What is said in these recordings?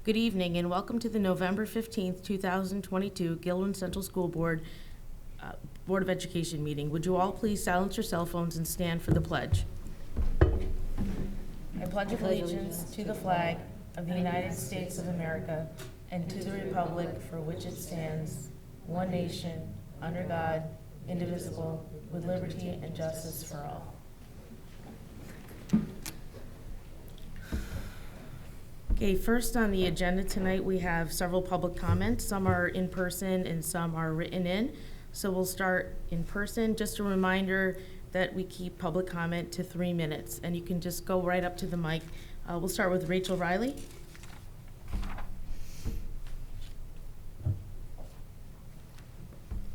Good evening and welcome to the November 15th, 2022 Gilman Central School Board Board of Education meeting. Would you all please silence your cell phones and stand for the pledge? I pledge allegiance to the flag of the United States of America and to the republic for which it stands, one nation, under God, indivisible, with liberty and justice for all. Okay, first on the agenda tonight, we have several public comments. Some are in person and some are written in. So we'll start in person. Just a reminder that we keep public comment to 3 minutes, and you can just go right up to the mic. We'll start with Rachel Riley.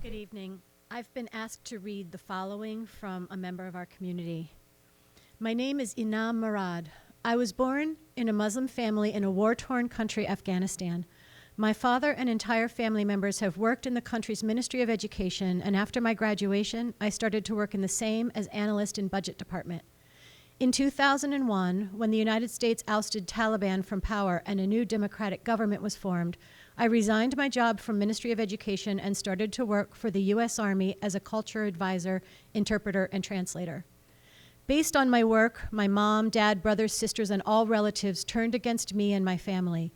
Good evening. I've been asked to read the following from a member of our community. My name is Inam Murad. I was born in a Muslim family in a war-torn country, Afghanistan. My father and entire family members have worked in the country's Ministry of Education, and after my graduation, I started to work in the same as analyst in budget department. In 2001, when the United States ousted Taliban from power and a new democratic government was formed, I resigned my job from Ministry of Education and started to work for the U.S. Army as a culture advisor, interpreter, and translator. Based on my work, my mom, dad, brothers, sisters, and all relatives turned against me and my family.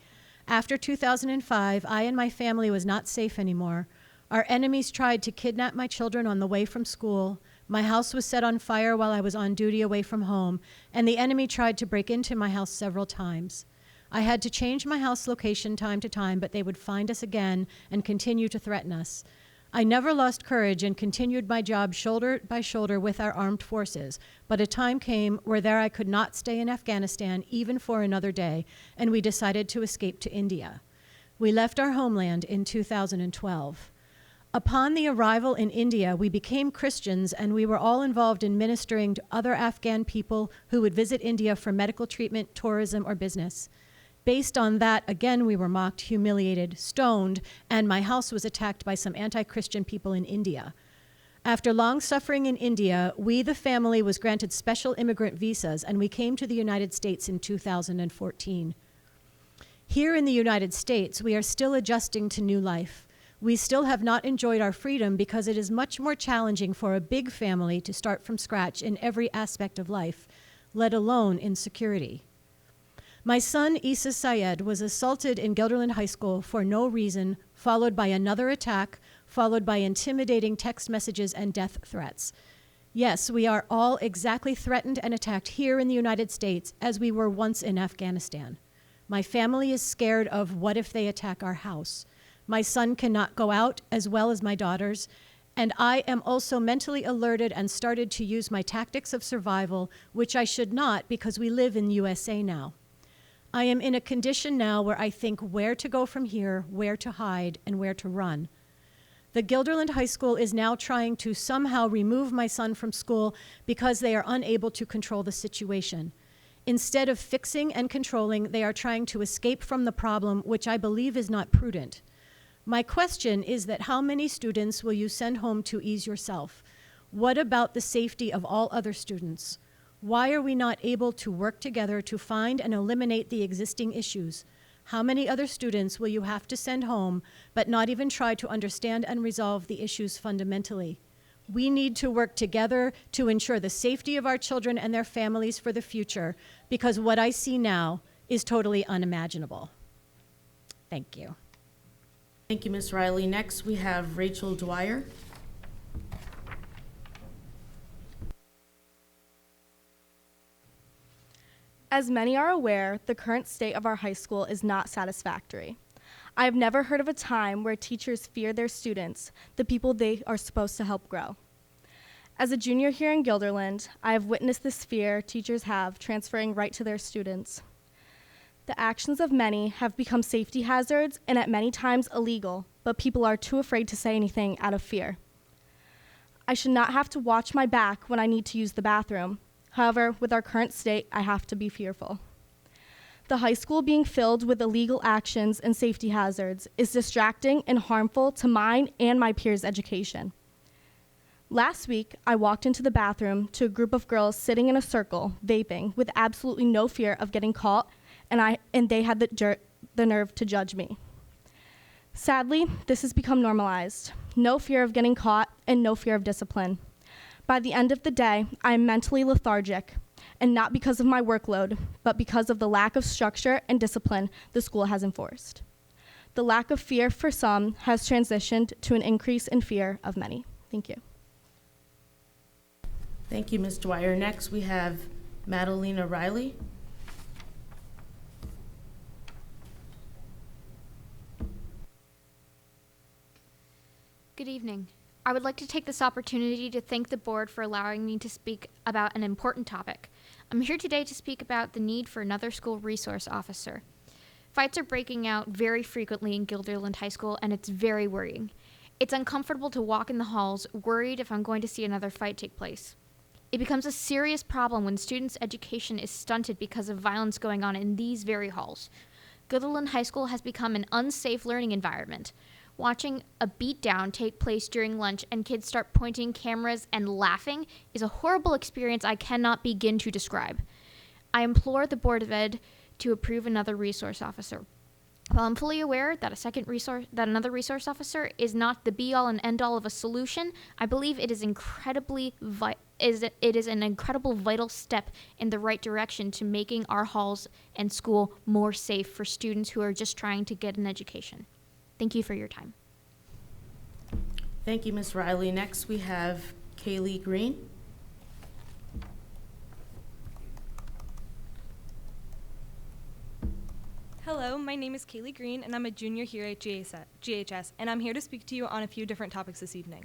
After 2005, I and my family was not safe anymore. Our enemies tried to kidnap my children on the way from school. My house was set on fire while I was on duty away from home, and the enemy tried to break into my house several times. I had to change my house location time to time, but they would find us again and continue to threaten us. I never lost courage and continued my job shoulder by shoulder with our armed forces, but a time came where I could not stay in Afghanistan even for another day, and we decided to escape to India. We left our homeland in 2012. Upon the arrival in India, we became Christians, and we were all involved in ministering to other Afghan people who would visit India for medical treatment, tourism, or business. Based on that, again, we were mocked, humiliated, stoned, and my house was attacked by some anti-Christian people in India. After long suffering in India, we, the family, was granted special immigrant visas, and we came to the United States in 2014. Here in the United States, we are still adjusting to new life. We still have not enjoyed our freedom because it is much more challenging for a big family to start from scratch in every aspect of life, let alone in security. My son, Issa Syed, was assaulted in Guilderland High School for no reason, followed by another attack, followed by intimidating text messages and death threats. Yes, we are all exactly threatened and attacked here in the United States as we were once in Afghanistan. My family is scared of what if they attack our house. My son cannot go out, as well as my daughters, and I am also mentally alerted and started to use my tactics of survival, which I should not because we live in the USA now. I am in a condition now where I think where to go from here, where to hide, and where to run. The Guilderland High School is now trying to somehow remove my son from school because they are unable to control the situation. Instead of fixing and controlling, they are trying to escape from the problem, which I believe is not prudent. My question is that how many students will you send home to ease yourself? What about the safety of all other students? Why are we not able to work together to find and eliminate the existing issues? How many other students will you have to send home, but not even try to understand and resolve the issues fundamentally? We need to work together to ensure the safety of our children and their families for the future, because what I see now is totally unimaginable. Thank you. Thank you, Ms. Riley. Next, we have Rachel Dwyer. As many are aware, the current state of our high school is not satisfactory. I have never heard of a time where teachers fear their students, the people they are supposed to help grow. As a junior here in Guilderland, I have witnessed this fear teachers have transferring right to their students. The actions of many have become safety hazards and at many times illegal, but people are too afraid to say anything out of fear. I should not have to watch my back when I need to use the bathroom. However, with our current state, I have to be fearful. The high school being filled with illegal actions and safety hazards is distracting and harmful to mine and my peers' education. Last week, I walked into the bathroom to a group of girls sitting in a circle, vaping, with absolutely no fear of getting caught, and they had the the nerve to judge me. Sadly, this has become normalized. No fear of getting caught and no fear of discipline. By the end of the day, I am mentally lethargic, and not because of my workload, but because of the lack of structure and discipline the school has enforced. The lack of fear for some has transitioned to an increase in fear of many. Thank you. Thank you, Ms. Dwyer. Next, we have Madalena Riley. Good evening. I would like to take this opportunity to thank the board for allowing me to speak about an important topic. I'm here today to speak about the need for another school resource officer. Fights are breaking out very frequently in Guilderland High School, and it's very worrying. It's uncomfortable to walk in the halls, worried if I'm going to see another fight take place. It becomes a serious problem when students' education is stunted because of violence going on in these very halls. Guilderland High School has become an unsafe learning environment. Watching a beatdown take place during lunch and kids start pointing cameras and laughing is a horrible experience I cannot begin to describe. I implore the Board of Ed to approve another resource officer. While I'm fully aware that another resource officer is not the be-all and end-all of a solution, I believe it is an incredible vital step in the right direction to making our halls and school more safe for students who are just trying to get an education. Thank you for your time. Thank you, Ms. Riley. Next, we have Kaylee Green. Hello, my name is Kaylee Green, and I'm a junior here at GHS, and I'm here to speak to you on a few different topics this evening.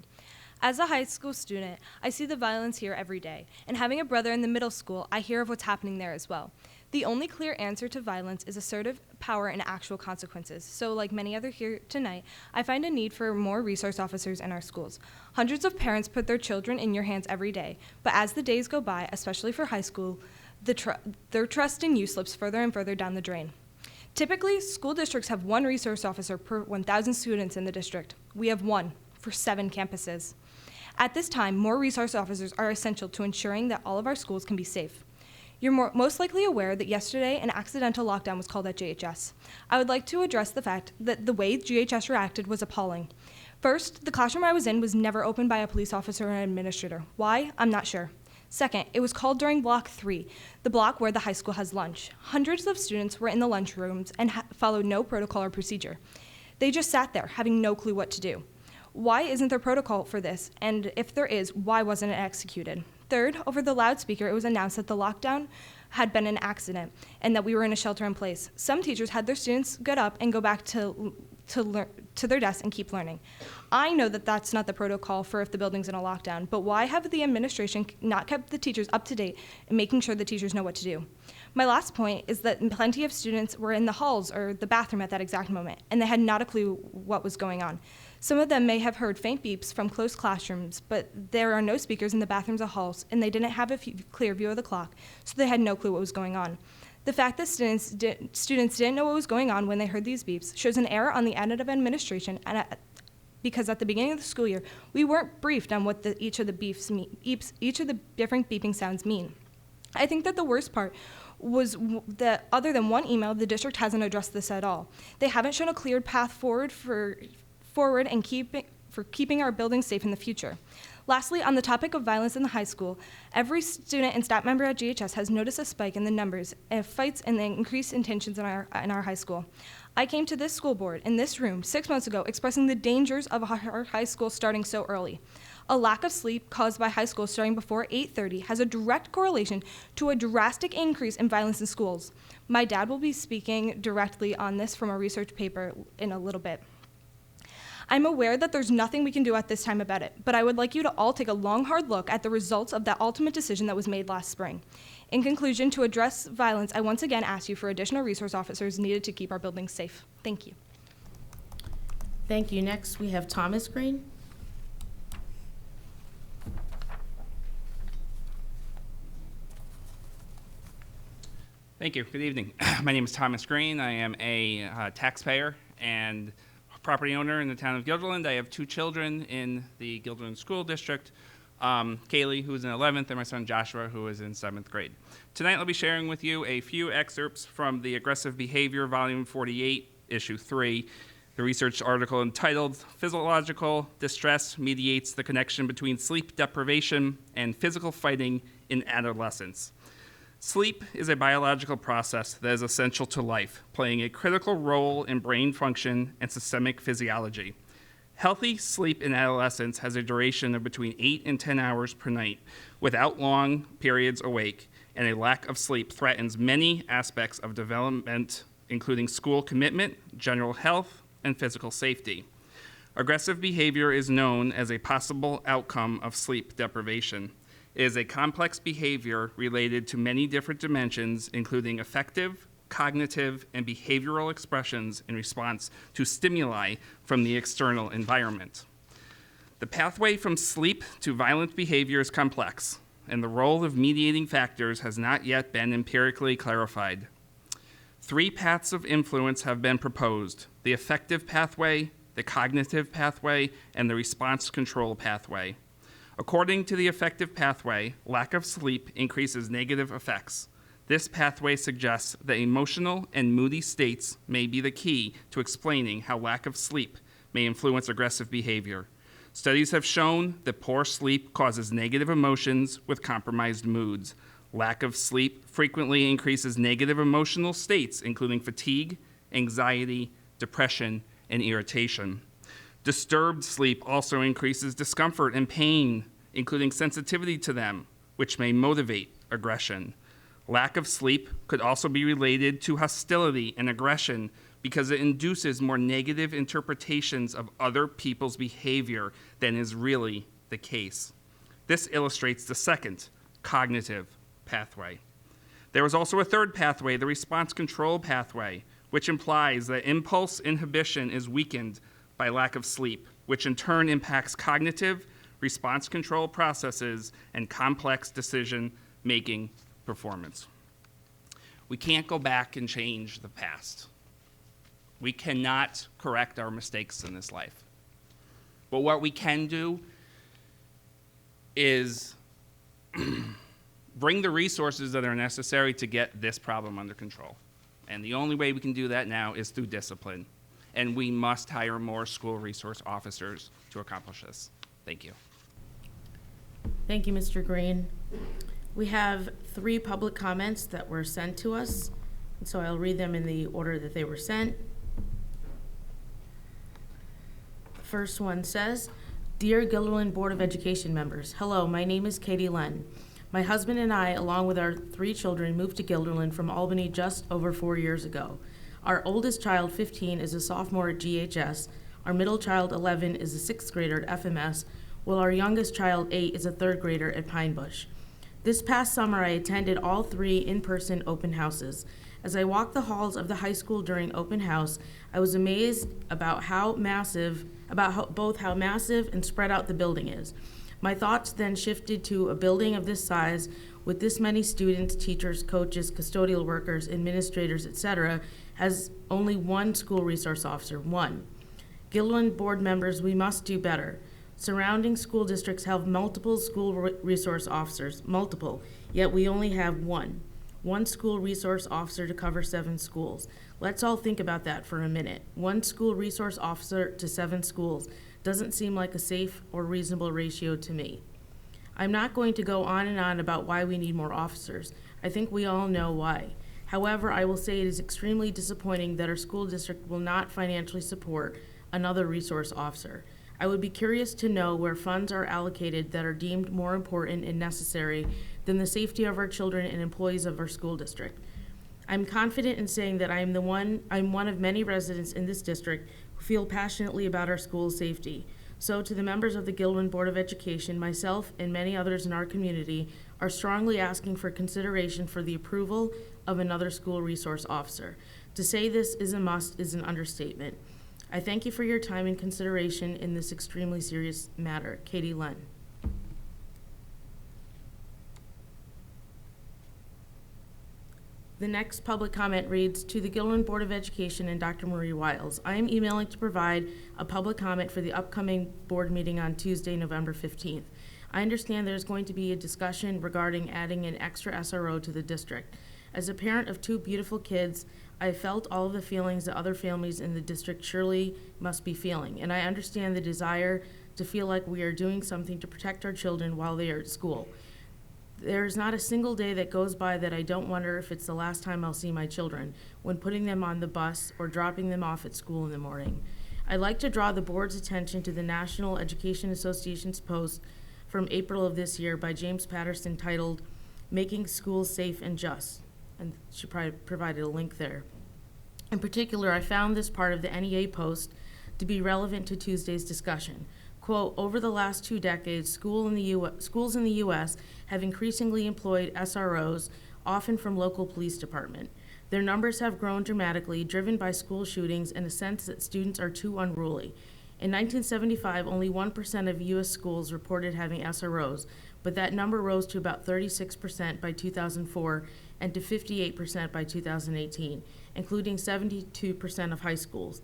As a high school student, I see the violence here every day, and having a brother in the middle school, I hear of what's happening there as well. The only clear answer to violence is assertive power and actual consequences. So like many others here tonight, I find a need for more resource officers in our schools. Hundreds of parents put their children in your hands every day, but as the days go by, especially for high school, their trust in you slips further and further down the drain. Typically, school districts have one resource officer per 1,000 students in the district. We have one for 7 campuses. At this time, more resource officers are essential to ensuring that all of our schools can be safe. You're most likely aware that yesterday an accidental lockdown was called at GHS. I would like to address the fact that the way GHS reacted was appalling. First, the classroom I was in was never opened by a police officer or an administrator. Why? I'm not sure. Second, it was called during Block 3, the block where the high school has lunch. Hundreds of students were in the lunchrooms and followed no protocol or procedure. They just sat there, having no clue what to do. Why isn't there protocol for this? And if there is, why wasn't it executed? Third, over the loudspeaker, it was announced that the lockdown had been an accident and that we were in a shelter in place. Some teachers had their students get up and go back to their desks and keep learning. I know that that's not the protocol for if the building's in a lockdown, but why have the administration not kept the teachers up to date and making sure the teachers know what to do? My last point is that plenty of students were in the halls or the bathroom at that exact moment, and they had not a clue what was going on. Some of them may have heard faint beeps from closed classrooms, but there are no speakers in the bathrooms or halls, and they didn't have a clear view of the clock, so they had no clue what was going on. The fact that students didn't know what was going on when they heard these beeps shows an error on the end of administration, because at the beginning of the school year, we weren't briefed on what each of the different beeping sounds mean. I think that the worst part was that other than one email, the district hasn't addressed this at all. They haven't shown a clear path forward and keeping our buildings safe in the future. Lastly, on the topic of violence in the high school, every student and staff member at GHS has noticed a spike in the numbers of fights and the increased intentions in our high school. I came to this school board in this room 6 months ago expressing the dangers of our high school starting so early. A lack of sleep caused by high school starting before 8:30 has a direct correlation to a drastic increase in violence in schools. My dad will be speaking directly on this from a research paper in a little bit. I'm aware that there's nothing we can do at this time about it, but I would like you to all take a long, hard look at the results of that ultimate decision that was made last spring. In conclusion, to address violence, I once again ask you for additional resource officers needed to keep our buildings safe. Thank you. Thank you. Next, we have Thomas Green. Thank you. Good evening. My name is Thomas Green. I am a taxpayer and property owner in the town of Guilderland. I have 2 children in the Guilderland School District. Kaylee, who is in 11th, and my son Joshua, who is in 7th grade. Tonight, I'll be sharing with you a few excerpts from the Aggressive Behavior, Volume 48, Issue 3, the research article entitled Physiological Distress Mediates the Connection Between Sleep Deprivation and Physical Fighting in Adolescence. Sleep is a biological process that is essential to life, playing a critical role in brain function and systemic physiology. Healthy sleep in adolescence has a duration of between 8 and 10 hours per night, without long periods awake, and a lack of sleep threatens many aspects of development, including school commitment, general health, and physical safety. Aggressive behavior is known as a possible outcome of sleep deprivation. It is a complex behavior related to many different dimensions, including affective, cognitive, and behavioral expressions in response to stimuli from the external environment. The pathway from sleep to violent behavior is complex, and the role of mediating factors has not yet been empirically clarified. 3 paths of influence have been proposed: the affective pathway, the cognitive pathway, and the response control pathway. According to the affective pathway, lack of sleep increases negative effects. This pathway suggests that emotional and moody states may be the key to explaining how lack of sleep may influence aggressive behavior. Studies have shown that poor sleep causes negative emotions with compromised moods. Lack of sleep frequently increases negative emotional states, including fatigue, anxiety, depression, and irritation. Disturbed sleep also increases discomfort and pain, including sensitivity to them, which may motivate aggression. Lack of sleep could also be related to hostility and aggression because it induces more negative interpretations of other people's behavior than is really the case. This illustrates the second, cognitive pathway. There is also a third pathway, the response control pathway, which implies that impulse inhibition is weakened by lack of sleep, which in turn impacts cognitive, response control processes, and complex decision-making performance. We can't go back and change the past. We cannot correct our mistakes in this life. But what we can do is bring the resources that are necessary to get this problem under control. And the only way we can do that now is through discipline. And we must hire more school resource officers to accomplish this. Thank you. Thank you, Mr. Green. We have 3 public comments that were sent to us, and so I'll read them in the order that they were sent. The first one says, Dear Guilderland Board of Education members, hello, my name is Katie Len. My husband and I, along with our 3 children, moved to Guilderland from Albany just over 4 years ago. Our oldest child, 15, is a sophomore at GHS. Our middle child, 11, is a 6th grader at FMS, while our youngest child, 8, is a 3rd grader at Pine Bush. This past summer, I attended all 3 in-person open houses. As I walked the halls of the high school during open house, I was amazed about how massive and spread out the building is. My thoughts then shifted to a building of this size with this many students, teachers, coaches, custodial workers, administrators, etc., has only one school resource officer, one. Guilderland board members, we must do better. Surrounding school districts have multiple school resource officers, yet we only have one. One school resource officer to cover 7 schools. Let's all think about that for a minute. One school resource officer to 7 schools doesn't seem like a safe or reasonable ratio to me. I'm not going to go on and on about why we need more officers. I think we all know why. However, I will say it is extremely disappointing that our school district will not financially support another resource officer. I would be curious to know where funds are allocated that are deemed more important and necessary than the safety of our children and employees of our school district. I'm confident in saying that I'm one of many residents in this district who feel passionately about our school's safety. So to the members of the Guilderland Board of Education, myself and many others in our community are strongly asking for consideration for the approval of another school resource officer. To say this is a must is an understatement. I thank you for your time and consideration in this extremely serious matter. Katie Len. The next public comment reads, to the Guilderland Board of Education and Dr. Marie Wiles. I am emailing to provide a public comment for the upcoming board meeting on Tuesday, November 15th. I understand there's going to be a discussion regarding adding an extra SRO to the district. As a parent of two beautiful kids, I felt all of the feelings that other families in the district surely must be feeling, and I understand the desire to feel like we are doing something to protect our children while they are at school. There's not a single day that goes by that I don't wonder if it's the last time I'll see my children when putting them on the bus or dropping them off at school in the morning. I'd like to draw the board's attention to the National Education Association's post from April of this year by James Patterson titled, "Making Schools Safe and Just." And she provided a link there. In particular, I found this part of the NEA post to be relevant to Tuesday's discussion. Quote, "Over the last 2 decades, schools in the U.S. have increasingly employed SROs, often from local police department. Their numbers have grown dramatically, driven by school shootings and a sense that students are too unruly. In 1975, only 1% of U.S. schools reported having SROs, but that number rose to about 36% by 2004 and to 58% by 2018, including 72% of high schools.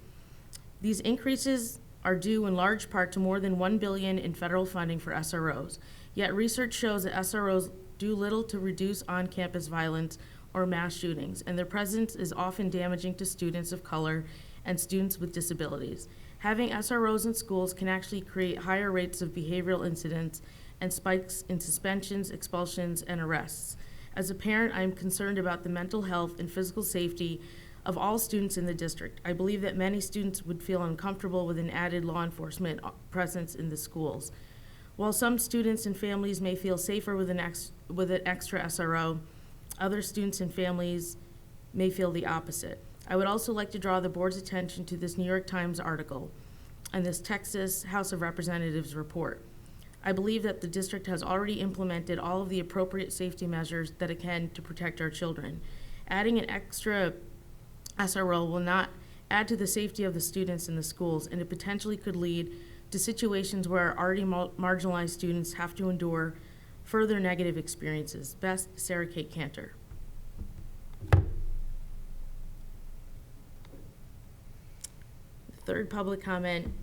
These increases are due in large part to more than $1 billion in federal funding for SROs. Yet research shows that SROs do little to reduce on-campus violence or mass shootings, and their presence is often damaging to students of color and students with disabilities. Having SROs in schools can actually create higher rates of behavioral incidents and spikes in suspensions, expulsions, and arrests. As a parent, I am concerned about the mental health and physical safety of all students in the district. I believe that many students would feel uncomfortable with an added law enforcement presence in the schools. While some students and families may feel safer with an extra SRO, other students and families may feel the opposite. I would also like to draw the board's attention to this New York Times article and this Texas House of Representatives report. I believe that the district has already implemented all of the appropriate safety measures that it can to protect our children. Adding an extra SRO will not add to the safety of the students in the schools, and it potentially could lead to situations where already marginalized students have to endure further negative experiences. Best, Sarah Kate Cantor. Third public comment.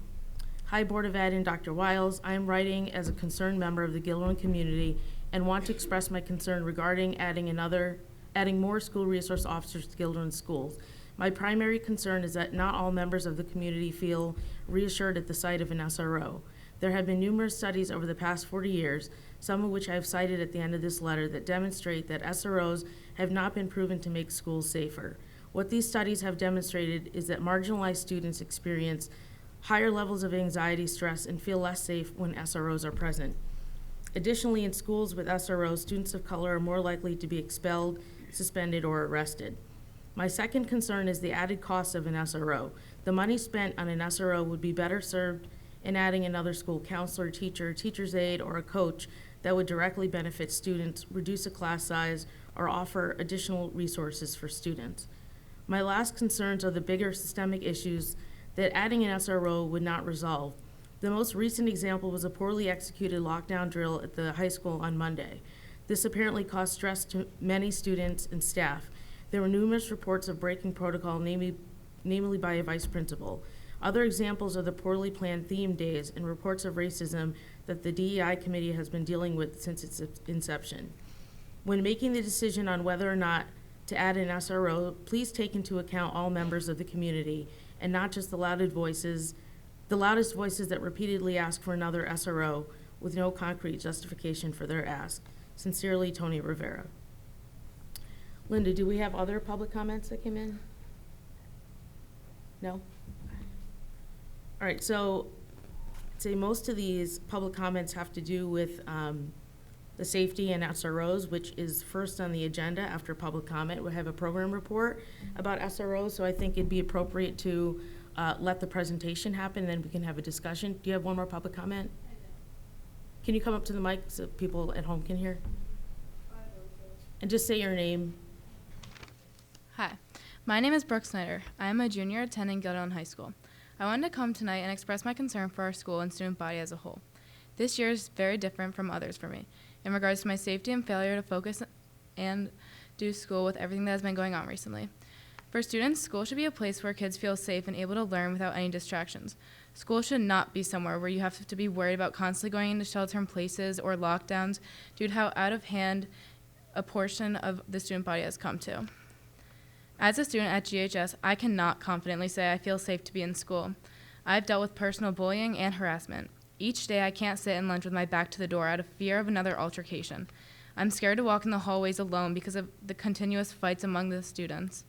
Hi, Board of Ed and Dr. Wiles. I am writing as a concerned member of the Gilroy community and want to express my concern regarding adding more school resource officers to Gilroy schools. My primary concern is that not all members of the community feel reassured at the sight of an SRO. There have been numerous studies over the past 40 years, some of which I have cited at the end of this letter, that demonstrate that SROs have not been proven to make schools safer. What these studies have demonstrated is that marginalized students experience higher levels of anxiety, stress, and feel less safe when SROs are present. Additionally, in schools with SROs, students of color are more likely to be expelled, suspended, or arrested. My second concern is the added cost of an SRO. The money spent on an SRO would be better served in adding another school counselor, teacher, teacher's aide, or a coach that would directly benefit students, reduce a class size, or offer additional resources for students. My last concerns are the bigger systemic issues that adding an SRO would not resolve. The most recent example was a poorly executed lockdown drill at the high school on Monday. This apparently caused stress to many students and staff. There were numerous reports of breaking protocol, namely by a vice principal. Other examples are the poorly planned theme days and reports of racism that the DEI committee has been dealing with since its inception. When making the decision on whether or not to add an SRO, please take into account all members of the community and not just the loudest voices that repeatedly ask for another SRO with no concrete justification for their ask. Sincerely, Tony Rivera. Linda, do we have other public comments that came in? No? All right, so I'd say most of these public comments have to do with the safety and SROs, which is first on the agenda after public comment. We have a program report about SROs, so I think it'd be appropriate to let the presentation happen, and then we can have a discussion. Do you have one more public comment? I do. Can you come up to the mic so people at home can hear? And just say your name. Hi, my name is Brooke Snyder. I am a junior attending Gilderland High School. I wanted to come tonight and express my concern for our school and student body as a whole. This year is very different from others for me in regards to my safety and failure to focus and do school with everything that has been going on recently. For students, school should be a place where kids feel safe and able to learn without any distractions. School should not be somewhere where you have to be worried about constantly going into shelter in places or lockdowns due to how out of hand a portion of the student body has come to. As a student at GHS, I cannot confidently say I feel safe to be in school. I've dealt with personal bullying and harassment. Each day I can't sit in lunch with my back to the door out of fear of another altercation. I'm scared to walk in the hallways alone because of the continuous fights among the students.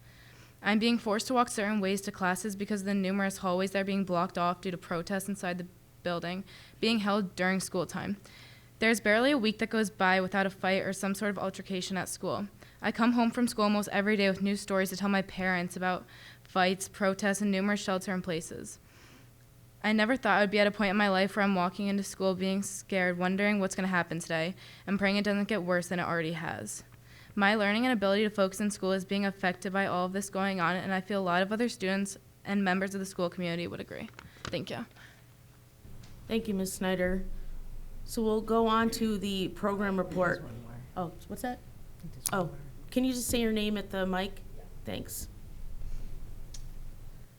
I'm being forced to walk certain ways to classes because of the numerous hallways that are being blocked off due to protests inside the building being held during school time. There's barely a week that goes by without a fight or some sort of altercation at school. I come home from school almost every day with new stories to tell my parents about fights, protests, and numerous shelter-in-places. I never thought I would be at a point in my life where I'm walking into school being scared, wondering what's going to happen today, and praying it doesn't get worse than it already has. My learning and ability to focus in school is being affected by all of this going on, and I feel a lot of other students and members of the school community would agree. Thank you. Thank you, Ms. Snyder. So we'll go on to the program report. Oh, what's that? Oh, can you just say your name at the mic? Thanks.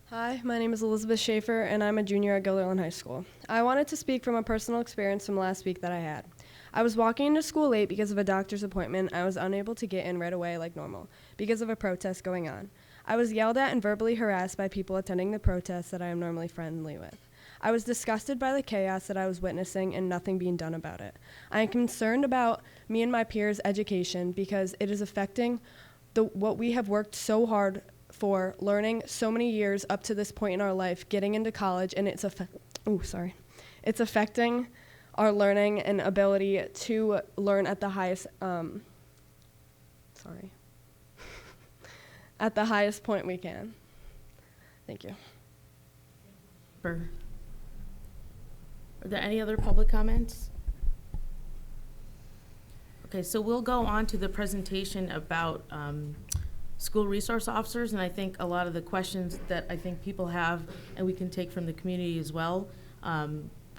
Hi, my name is Elizabeth Schaefer, and I'm a junior at Guilderland High School. I wanted to speak from a personal experience from last week that I had. I was walking into school late because of a doctor's appointment. I was unable to get in right away like normal because of a protest going on. I was yelled at and verbally harassed by people attending the protest that I am normally friendly with. I was disgusted by the chaos that I was witnessing and nothing being done about it. I am concerned about me and my peers' education because it is affecting what we have worked so hard for, learning so many years up to this point in our life, getting into college, and it's affecting our learning and ability to learn at the highest at the highest point we can. Thank you. Are there any other public comments? Okay, so we'll go on to the presentation about school resource officers, and I think a lot of the questions that I think people have and we can take from the community as well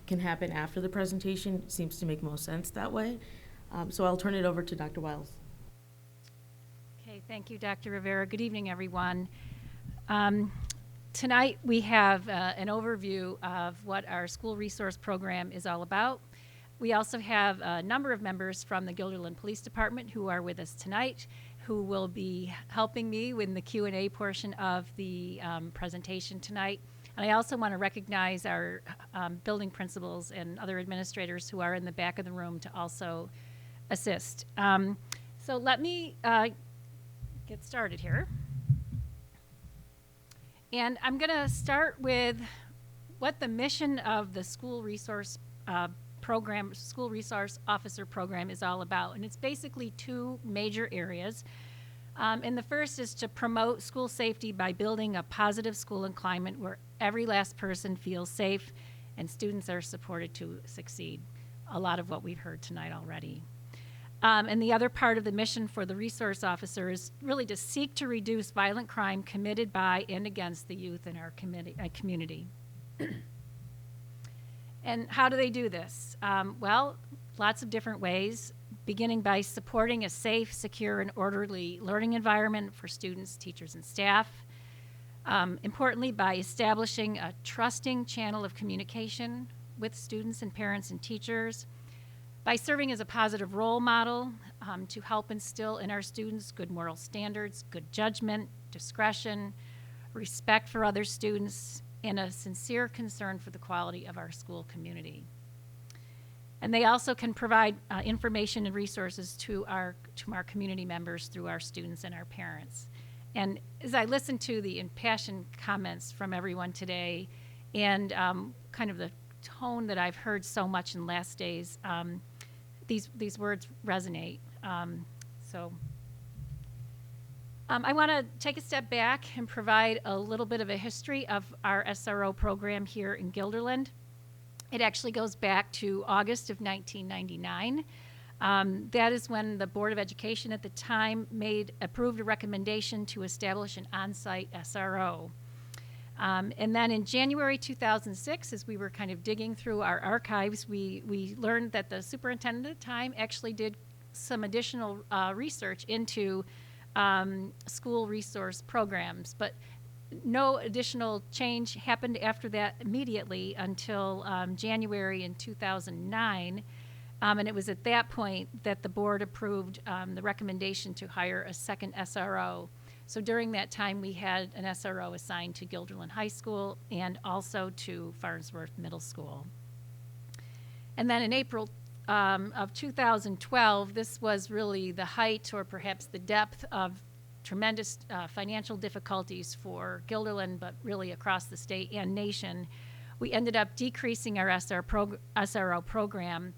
can happen after the presentation. It seems to make most sense that way. So I'll turn it over to Dr. Wiles. Okay, thank you, Dr. Rivera. Good evening, everyone. Tonight we have an overview of what our school resource program is all about. We also have a number of members from the Guilderland Police Department who are with us tonight, who will be helping me in the Q&A portion of the presentation tonight. And I also want to recognize our building principals and other administrators who are in the back of the room to also assist. So let me get started here. And I'm going to start with what the mission of the school resource program, school resource officer program is all about. And it's basically two major areas. And the first is to promote school safety by building a positive school climate where every last person feels safe and students are supported to succeed. A lot of what we've heard tonight already. And the other part of the mission for the resource officer is really to seek to reduce violent crime committed by and against the youth in our community. And how do they do this? Well, lots of different ways, beginning by supporting a safe, secure, and orderly learning environment for students, teachers, and staff. Importantly, by establishing a trusting channel of communication with students and parents and teachers, by serving as a positive role model to help instill in our students good moral standards, good judgment, discretion, respect for other students, and a sincere concern for the quality of our school community. And they also can provide information and resources to our community members through our students and our parents. And as I listened to the impassioned comments from everyone today and kind of the tone that I've heard so much in last days, these words resonate. I want to take a step back and provide a little bit of a history of our SRO program here in Guilderland. It actually goes back to August of 1999. That is when the Board of Education at the time approved a recommendation to establish an on-site SRO. And then in January 2006, as we were kind of digging through our archives, we learned that the superintendent at the time actually did some additional research into school resource programs, but no additional change happened after that immediately until January in 2009. And it was at that point that the board approved the recommendation to hire a second SRO. So during that time, we had an SRO assigned to Guilderland High School and also to Farnsworth Middle School. And then in April of 2012, this was really the height or perhaps the depth of tremendous financial difficulties for Guilderland, but really across the state and nation. We ended up decreasing our SRO program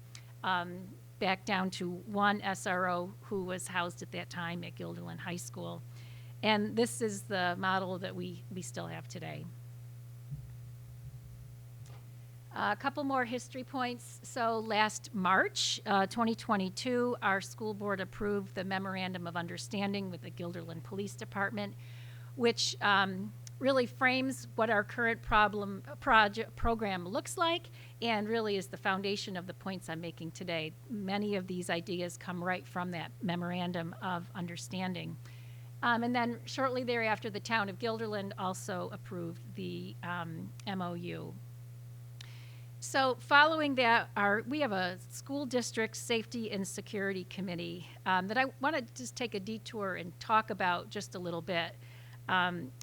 back down to one SRO who was housed at that time at Guilderland High School. And this is the model that we still have today. A couple more history points. So last March 2022, our school board approved the Memorandum of Understanding with the Guilderland Police Department, which really frames what our current program looks like and really is the foundation of the points I'm making today. Many of these ideas come right from that Memorandum of Understanding. And then shortly thereafter, the town of Guilderland also approved the MOU. So following that, we have a school district safety and security committee that I want to just take a detour and talk about just a little bit.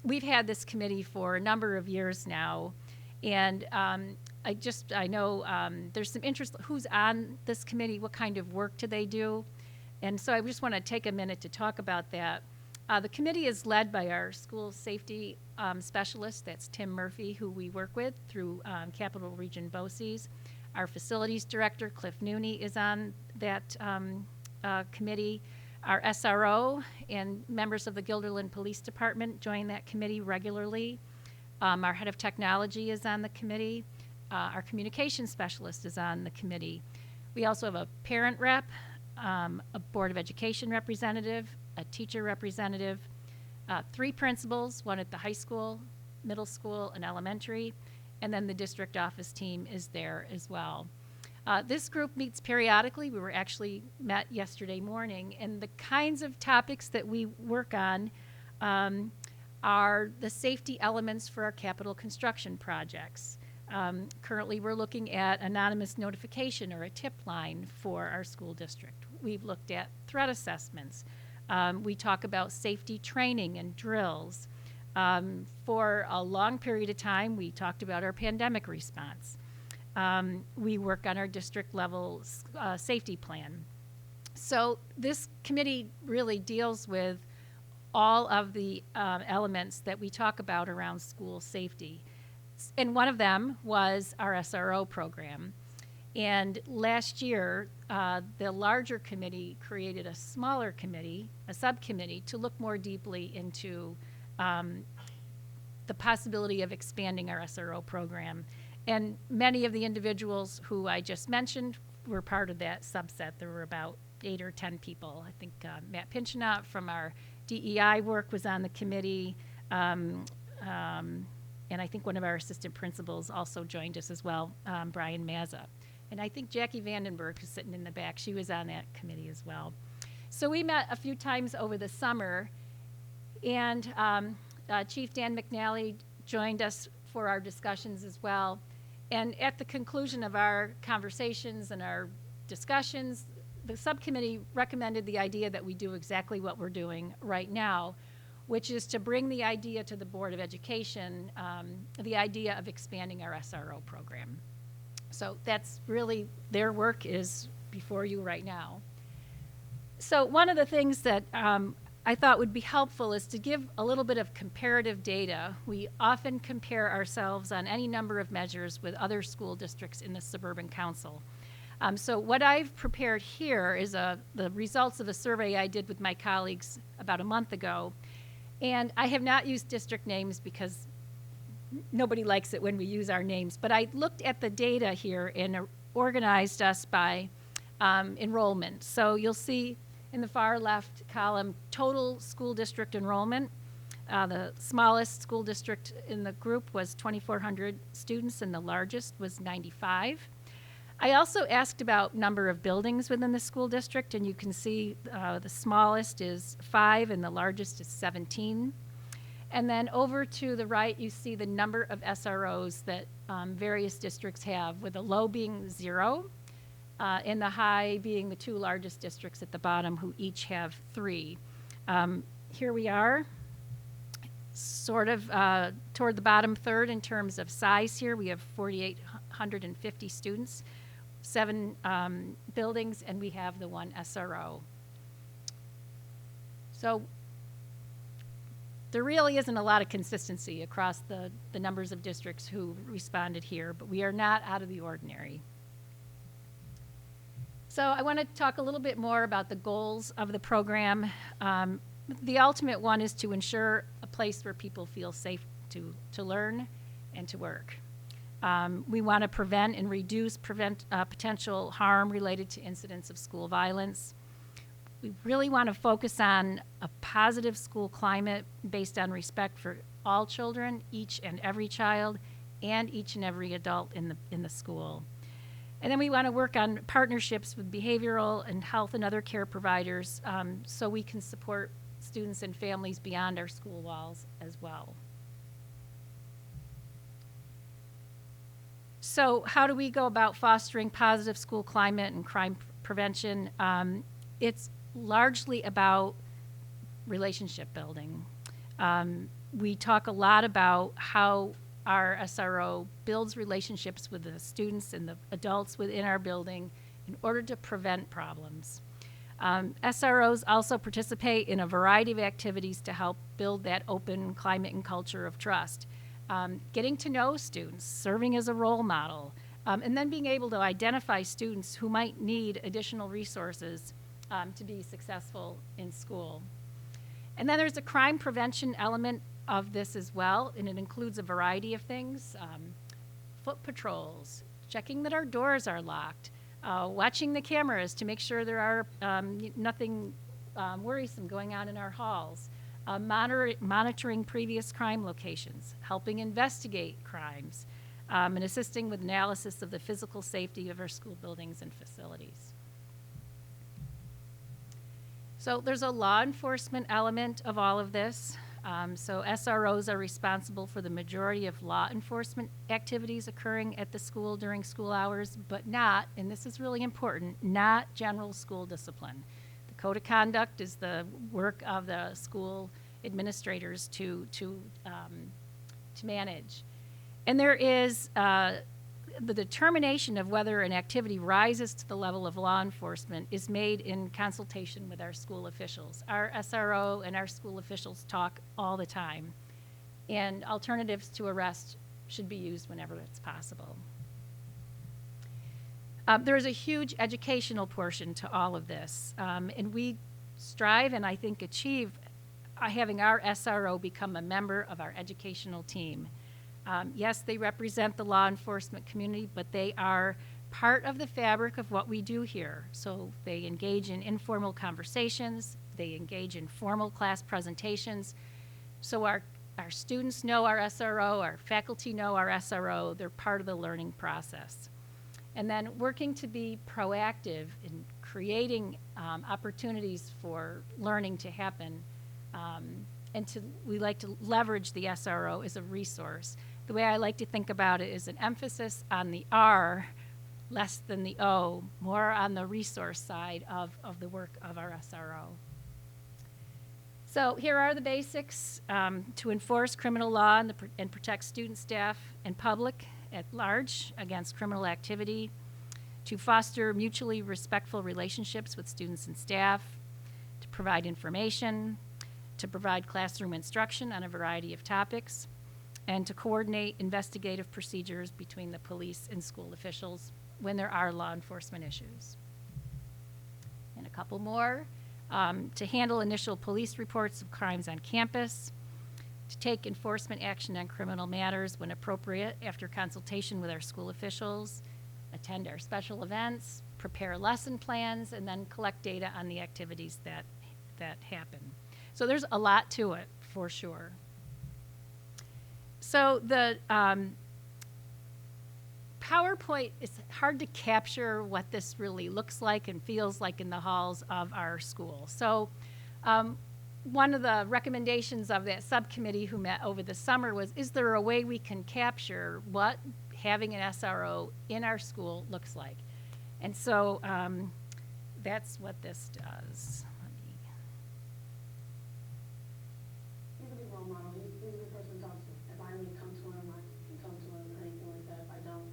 We've had this committee for a number of years now, and I know there's some interest, who's on this committee, what kind of work do they do? And so I just want to take a minute to talk about that. The committee is led by our school safety specialist, that's Tim Murphy, who we work with through Capital Region BOCES. Our facilities director, Cliff Nooney, is on that committee. Our SRO and members of the Guilderland Police Department join that committee regularly. Our head of technology is on the committee. Our communications specialist is on the committee. We also have a parent rep, a Board of Education representative, a teacher representative, 3 principals, one at the high school, middle school, and elementary, and then the district office team is there as well. This group meets periodically. We were actually met yesterday morning, and the kinds of topics that we work on are the safety elements for our capital construction projects. Currently, we're looking at anonymous notification or a tip line for our school district. We've looked at threat assessments. We talk about safety training and drills. For a long period of time, we talked about our pandemic response. We work on our district level safety plan. So this committee really deals with all of the elements that we talk about around school safety. And one of them was our SRO program. And last year, the larger committee created a smaller committee, a subcommittee, to look more deeply into the possibility of expanding our SRO program. And many of the individuals who I just mentioned were part of that subset. There were about 8 or 10 people. I think Matt Pinchinot from our DEI work was on the committee. And I think one of our assistant principals also joined us as well, Brian Mazza. And I think Jackie Vandenberg, who's sitting in the back, she was on that committee as well. So we met a few times over the summer, and Chief Dan McNally joined us for our discussions as well. And at the conclusion of our conversations and our discussions, the subcommittee recommended the idea that we do exactly what we're doing right now, which is to bring the idea to the Board of Education, the idea of expanding our SRO program. So that's really, their work is before you right now. So one of the things that I thought would be helpful is to give a little bit of comparative data. We often compare ourselves on any number of measures with other school districts in the Suburban Council. So what I've prepared here is the results of a survey I did with my colleagues about a month ago. And I have not used district names because nobody likes it when we use our names, but I looked at the data here and organized us by enrollment. So you'll see in the far left column, total school district enrollment. The smallest school district in the group was 2,400 students, and the largest was 95. I also asked about number of buildings within the school district, and you can see the smallest is 5 and the largest is 17. And then over to the right, you see the number of SROs that various districts have, with the low being 0, and the high being the 2 largest districts at the bottom, who each have 3. Here we are, sort of toward the bottom third in terms of size here. We have 4,850 students, 7 buildings, and we have the 1 SRO. So there really isn't a lot of consistency across the numbers of districts who responded here, but we are not out of the ordinary. So I want to talk a little bit more about the goals of the program. The ultimate one is to ensure a place where people feel safe to learn and to work. We want to prevent and reduce potential harm related to incidents of school violence. We really want to focus on a positive school climate based on respect for all children, each and every child, and each and every adult in the school. And then we want to work on partnerships with behavioral and health and other care providers so we can support students and families beyond our school walls as well. So how do we go about fostering positive school climate and crime prevention? It's largely about relationship building. We talk a lot about how our SRO builds relationships with the students and the adults within our building in order to prevent problems. SROs also participate in a variety of activities to help build that open climate and culture of trust. Getting to know students, serving as a role model, and then being able to identify students who might need additional resources to be successful in school. And then there's a crime prevention element of this as well, and it includes a variety of things. Foot patrols, checking that our doors are locked, watching the cameras to make sure there are nothing worrisome going on in our halls, monitoring previous crime locations, helping investigate crimes, and assisting with analysis of the physical safety of our school buildings and facilities. So there's a law enforcement element of all of this. So SROs are responsible for the majority of law enforcement activities occurring at the school during school hours, but not, and this is really important, not general school discipline. The code of conduct is the work of the school administrators to manage. And there is the determination of whether an activity rises to the level of law enforcement is made in consultation with our school officials. Our SRO and our school officials talk all the time, and alternatives to arrest should be used whenever it's possible. There is a huge educational portion to all of this, and we strive and I think achieve having our SRO become a member of our educational team. Yes, they represent the law enforcement community, but they are part of the fabric of what we do here. So they engage in informal conversations, they engage in formal class presentations. So our students know our SRO, our faculty know our SRO, they're part of the learning process. And then working to be proactive in creating opportunities for learning to happen, we like to leverage the SRO as a resource. The way I like to think about it is an emphasis on the R, less than the O, more on the resource side of the work of our SRO. So here are the basics to enforce criminal law and protect student, staff, and public at large against criminal activity, to foster mutually respectful relationships with students and staff, to provide information, to provide classroom instruction on a variety of topics, and to coordinate investigative procedures between the police and school officials when there are law enforcement issues. And a couple more, to handle initial police reports of crimes on campus, to take enforcement action on criminal matters when appropriate after consultation with our school officials, attend our special events, prepare lesson plans, and then collect data on the activities that happen. So there's a lot to it, for sure. So the PowerPoint, it's hard to capture what this really looks like and feels like in the halls of our school. So one of the recommendations of that subcommittee who met over the summer was, is there a way we can capture what having an SRO in our school looks like? And so that's what this does. He's a big role model. He's the person to talk to. If I need to come to him, I can come to him, anything like that. If I don't,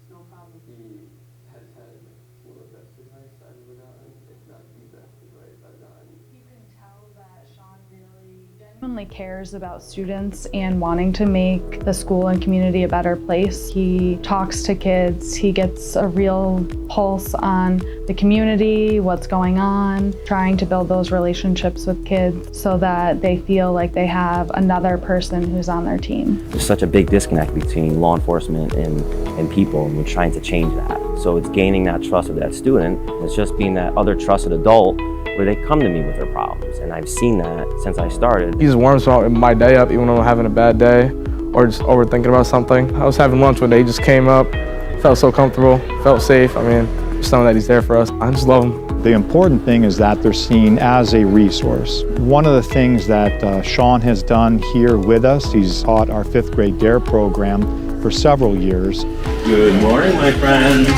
it's no problem. He has had one of the best advice I've ever gotten, if not the best advice I've gotten. You can tell that Sean really genuinely cares about students and wanting to make the school and community a better place. He talks to kids, he gets a real pulse on the community, what's going on, trying to build those relationships with kids so that they feel like they have another person who's on their team. There's such a big disconnect between law enforcement and people, and we're trying to change that. So it's gaining that trust of that student. It's just being that other trusted adult where they come to me with their problems, and I've seen that since I started. He just warms my day up even when I'm having a bad day or just overthinking about something. I was having lunch one day, he just came up, felt so comfortable, felt safe. I mean, just knowing that he's there for us. I just love him. The important thing is that they're seen as a resource. One of the things that Sean has done here with us, he's taught our 5th grade DARE program for several years. Good morning, my friends.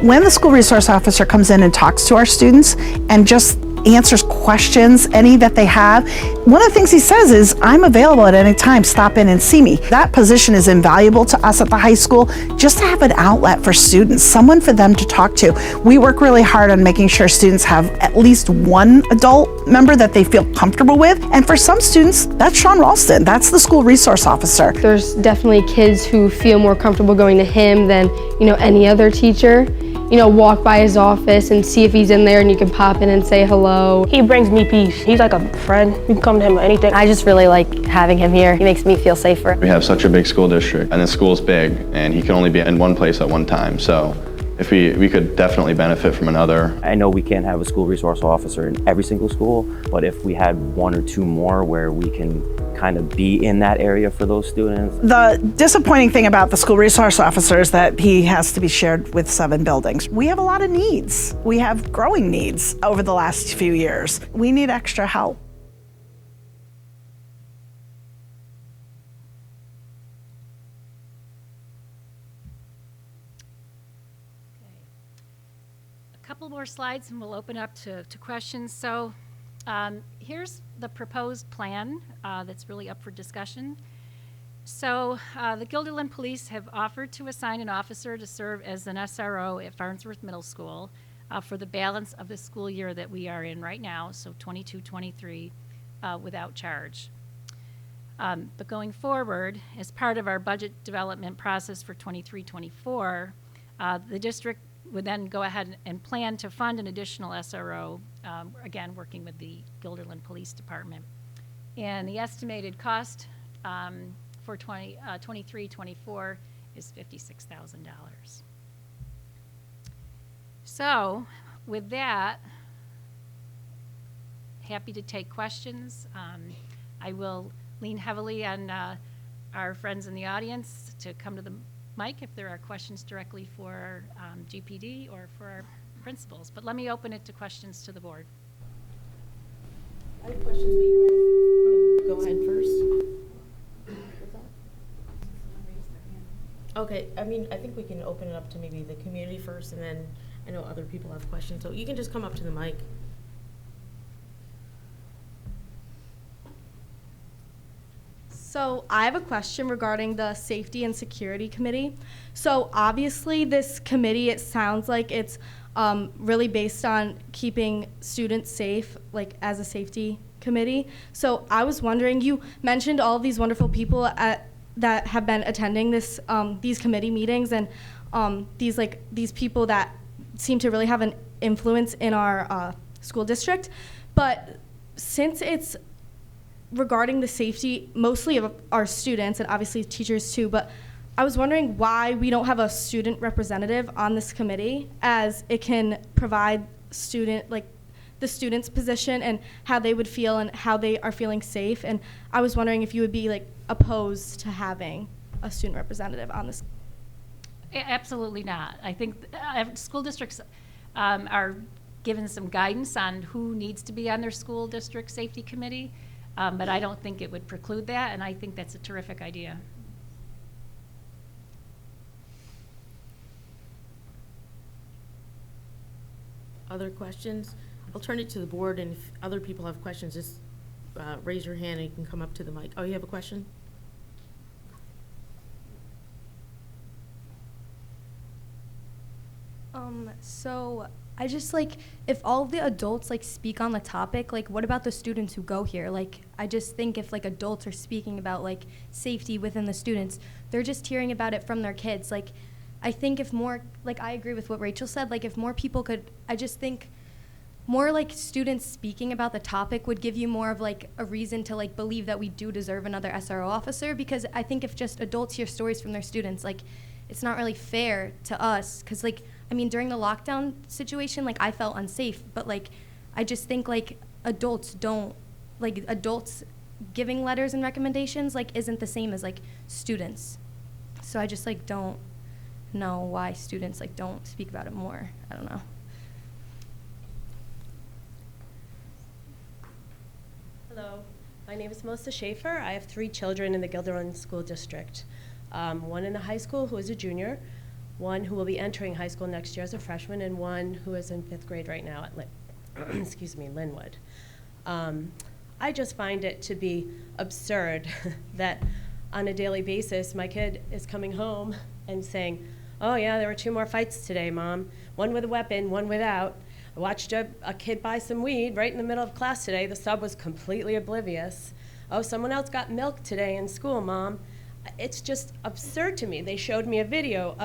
When the school resource officer comes in and talks to our students and just answers questions, any that they have, one of the things he says is, I'm available at any time, stop in and see me. That position is invaluable to us at the high school, just to have an outlet for students, someone for them to talk to. We work really hard on making sure students have at least one adult member that they feel comfortable with, and for some students, that's Sean Ralston, that's the school resource officer. There's definitely kids who feel more comfortable going to him than, any other teacher. Walk by his office and see if he's in there, and you can pop in and say hello. He brings me peace. He's like a friend. You can come to him with anything. I just really like having him here. He makes me feel safer. We have such a big school district, and the school's big, and he can only be in one place at one time. So if we could definitely benefit from another. I know we can't have a school resource officer in every single school, but if we had 1 or 2 more where we can kind of be in that area for those students. The disappointing thing about the school resource officer is that he has to be shared with 7 buildings. We have a lot of needs. We have growing needs over the last few years. We need extra help. A couple more slides and we'll open up to questions. So here's the proposed plan that's really up for discussion. So the Guilderland Police have offered to assign an officer to serve as an SRO at Farnsworth Middle School for the balance of the school year that we are in right now, so 22-23, without charge. But going forward, as part of our budget development process for 23-24, the district would then go ahead and plan to fund an additional SRO, again, working with the Guilderland Police Department. And the estimated cost for 23-24 is $56,000. So with that, happy to take questions. I will lean heavily on our friends in the audience to come to the mic if there are questions directly for GPD or for our principals. But let me open it to questions to the board. I have questions, but you guys go ahead first. Okay, I think we can open it up to maybe the community first, and then I know other people have questions, so you can just come up to the mic. So I have a question regarding the Safety and Security Committee. So obviously this committee, it sounds like it's really based on keeping students safe, like as a safety committee. So I was wondering, you mentioned all of these wonderful people that have been attending these committee meetings, and these people that seem to really have an influence in our school district. But since it's regarding the safety mostly of our students and obviously teachers too, but I was wondering why we don't have a student representative on this committee, as it can provide the student's position and how they would feel and how they are feeling safe. And I was wondering if you would be opposed to having a student representative on this. Absolutely not. I think school districts are given some guidance on who needs to be on their school district safety committee, but I don't think it would preclude that, and I think that's a terrific idea. Other questions? I'll turn it to the board, and if other people have questions, just raise your hand and you can come up to the mic. Oh, you have a question? So I just if all of the adults speak on the topic, what about the students who go here? I just think if adults are speaking about safety within the students, they're just hearing about it from their kids. I think if more, I agree with what Rachel said, if more people could, I just think more students speaking about the topic would give you more of a reason to believe that we do deserve another SRO officer, because I think if just adults hear stories from their students, it's not really fair to us, because during the lockdown situation, I felt unsafe, but I just think adults don't, adults giving letters and recommendations isn't the same as students. So I just don't know why students don't speak about it more. I don't know. Hello, my name is Melissa Schaefer. I have 3 children in the Guilderland School District. One in the high school who is a junior, one who will be entering high school next year as a freshman, and one who is in 5th grade right now at Linwood. I just find it to be absurd that on a daily basis my kid is coming home and saying, oh yeah, there were 2 more fights today, Mom. One with a weapon, one without. I watched a kid buy some weed right in the middle of class today. The sub was completely oblivious. Oh, someone else got milk today in school, Mom. It's just absurd to me. They showed me a video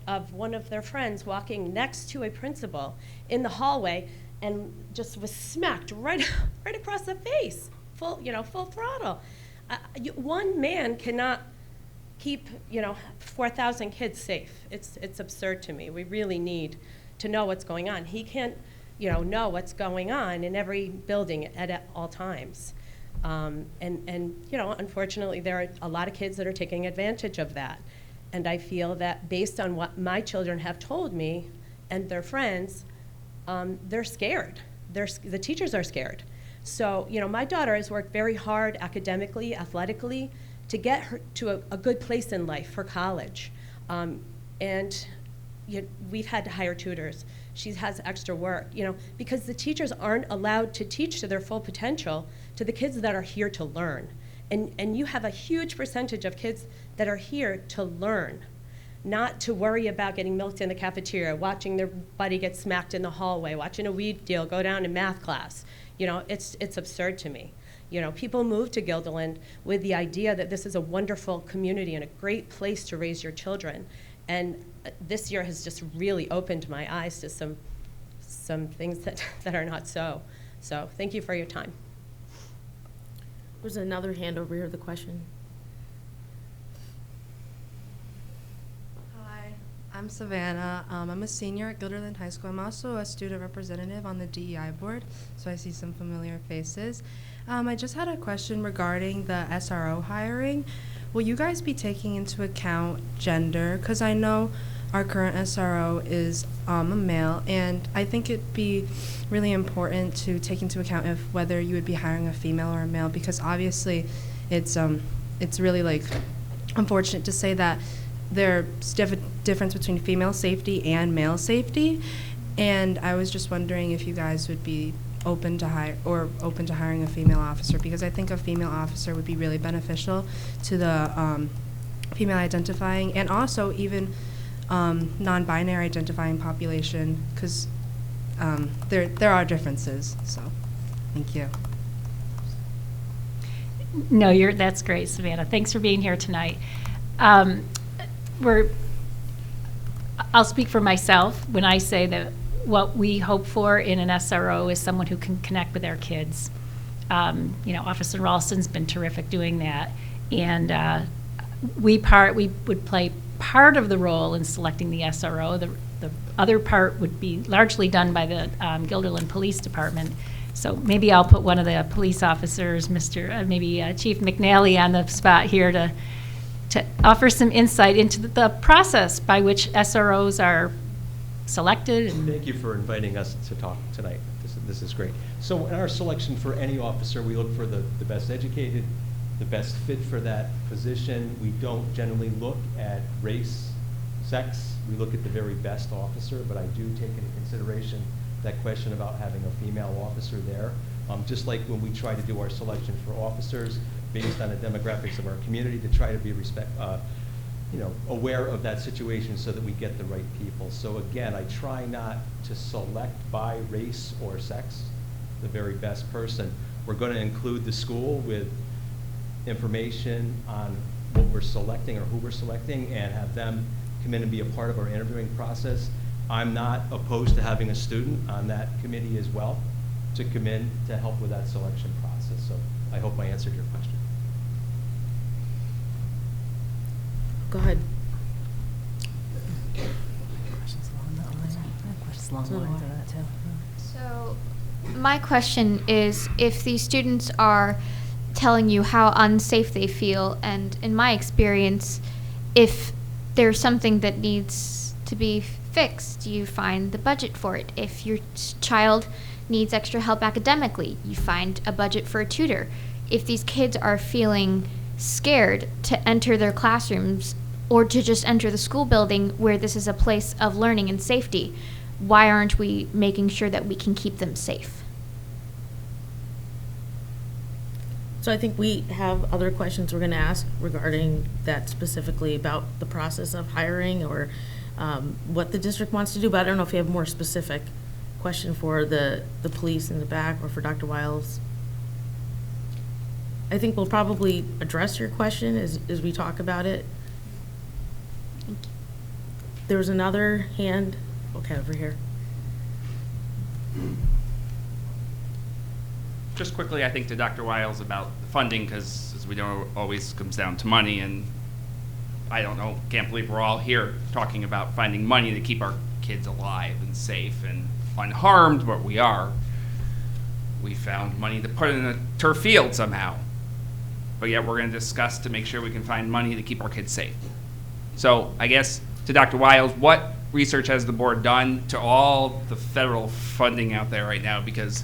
of one of their friends walking next to a principal in the hallway and just was smacked right across the face, full throttle. One man cannot keep 4,000 kids safe. It's absurd to me. We really need to know what's going on. He can't know what's going on in every building at all times. Unfortunately, there are a lot of kids that are taking advantage of that. And I feel that based on what my children have told me and their friends, they're scared. The teachers are scared. So, my daughter has worked very hard academically, athletically, to get her to a good place in life for college. We've had to hire tutors. She has extra work, because the teachers aren't allowed to teach to their full potential to the kids that are here to learn. And you have a huge percentage of kids that are here to learn, not to worry about getting milked in the cafeteria, watching their buddy get smacked in the hallway, watching a weed deal go down in math class. It's absurd to me. People move to Guilderland with the idea that this is a wonderful community and a great place to raise your children. And this year has just really opened my eyes to some things that are not so. So thank you for your time. There's another hand over here, the question. Hi, I'm Savannah. I'm a senior at Guilderland High School. I'm also a student representative on the DEI board, so I see some familiar faces. I just had a question regarding the SRO hiring. Will you guys be taking into account gender? Because I know our current SRO is a male, and I think it'd be really important to take into account whether you would be hiring a female or a male, because obviously it's really unfortunate to say that there's a difference between female safety and male safety, and I was just wondering if you guys would be open to hiring a female officer, because I think a female officer would be really beneficial to the female identifying and also even non-binary identifying population, because there are differences. So, thank you. No, that's great, Savannah. Thanks for being here tonight. I'll speak for myself when I say that what we hope for in an SRO is someone who can connect with their kids. Officer Ralston's been terrific doing that, and we would play part of the role in selecting the SRO. The other part would be largely done by the Guilderland Police Department. So maybe I'll put one of the police officers, Chief McNally, on the spot here to to offer some insight into the process by which SROs are selected. And thank you for inviting us to talk tonight. This is great. So in our selection for any officer, we look for the best educated, the best fit for that position. We don't generally look at race, sex. We look at the very best officer, but I do take into consideration that question about having a female officer there. Just like when we try to do our selection for officers based on the demographics of our community, to try to be aware of that situation so that we get the right people. So again, I try not to select by race or sex the very best person. We're going to include the school with information on what we're selecting or who we're selecting and have them come in and be a part of our interviewing process. I'm not opposed to having a student on that committee as well to come in to help with that selection process. So I hope I answered your question. Go ahead. So my question is, if these students are telling you how unsafe they feel, and in my experience, if there's something that needs to be fixed, you find the budget for it. If your child needs extra help academically, you find a budget for a tutor. If these kids are feeling scared to enter their classrooms or to just enter the school building where this is a place of learning and safety, why aren't we making sure that we can keep them safe? So I think we have other questions we're going to ask regarding that, specifically about the process of hiring or what the district wants to do, but I don't know if you have a more specific question for the police in the back or for Dr. Wiles. I think we'll probably address your question as we talk about it. Thank you. There was another hand. Okay, over here. Just quickly, I think to Dr. Wiles about the funding, because as we know, it always comes down to money, and I don't know, can't believe we're all here talking about finding money to keep our kids alive and safe and unharmed, but we are. We found money to put in a turf field somehow, but yet we're going to discuss to make sure we can find money to keep our kids safe. So I guess to Dr. Wiles, what research has the board done to all the federal funding out there right now, because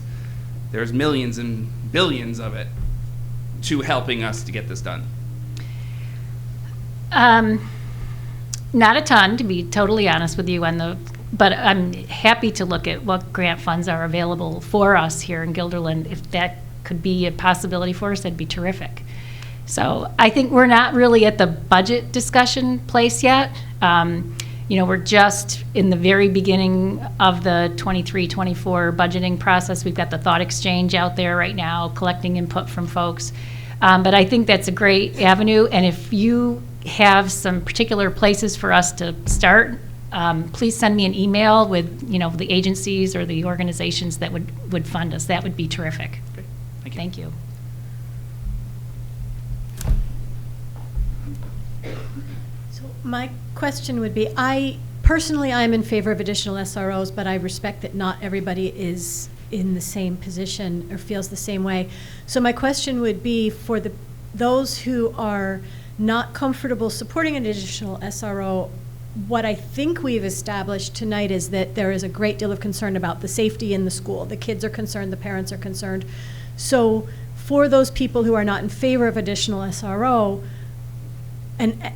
there's millions and billions of it, to helping us to get this done? Not a ton, to be totally honest with you, but I'm happy to look at what grant funds are available for us here in Guilderland. If that could be a possibility for us, that'd be terrific. So I think we're not really at the budget discussion place yet. We're just in the very beginning of the 23-24 budgeting process. We've got the thought exchange out there right now, collecting input from folks. But I think that's a great avenue. And if you have some particular places for us to start, please send me an email with the agencies or the organizations that would fund us. That would be terrific. Okay. Thank you. Thank you. My question would be, personally, I'm in favor of additional SROs, but I respect that not everybody is in the same position or feels the same way. So my question would be for those who are not comfortable supporting an additional SRO, what I think we've established tonight is that there is a great deal of concern about the safety in the school. The kids are concerned, the parents are concerned. So for those people who are not in favor of additional SRO, and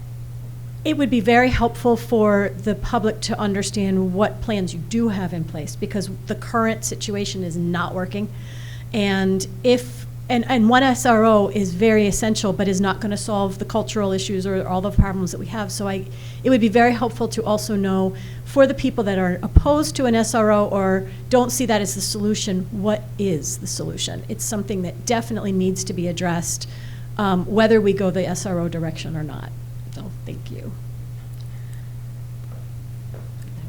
it would be very helpful for the public to understand what plans you do have in place, because the current situation is not working. And one SRO is very essential, but is not going to solve the cultural issues or all the problems that we have. So it would be very helpful to also know, for the people that are opposed to an SRO or don't see that as the solution, what is the solution? It's something that definitely needs to be addressed, whether we go the SRO direction or not. So thank you.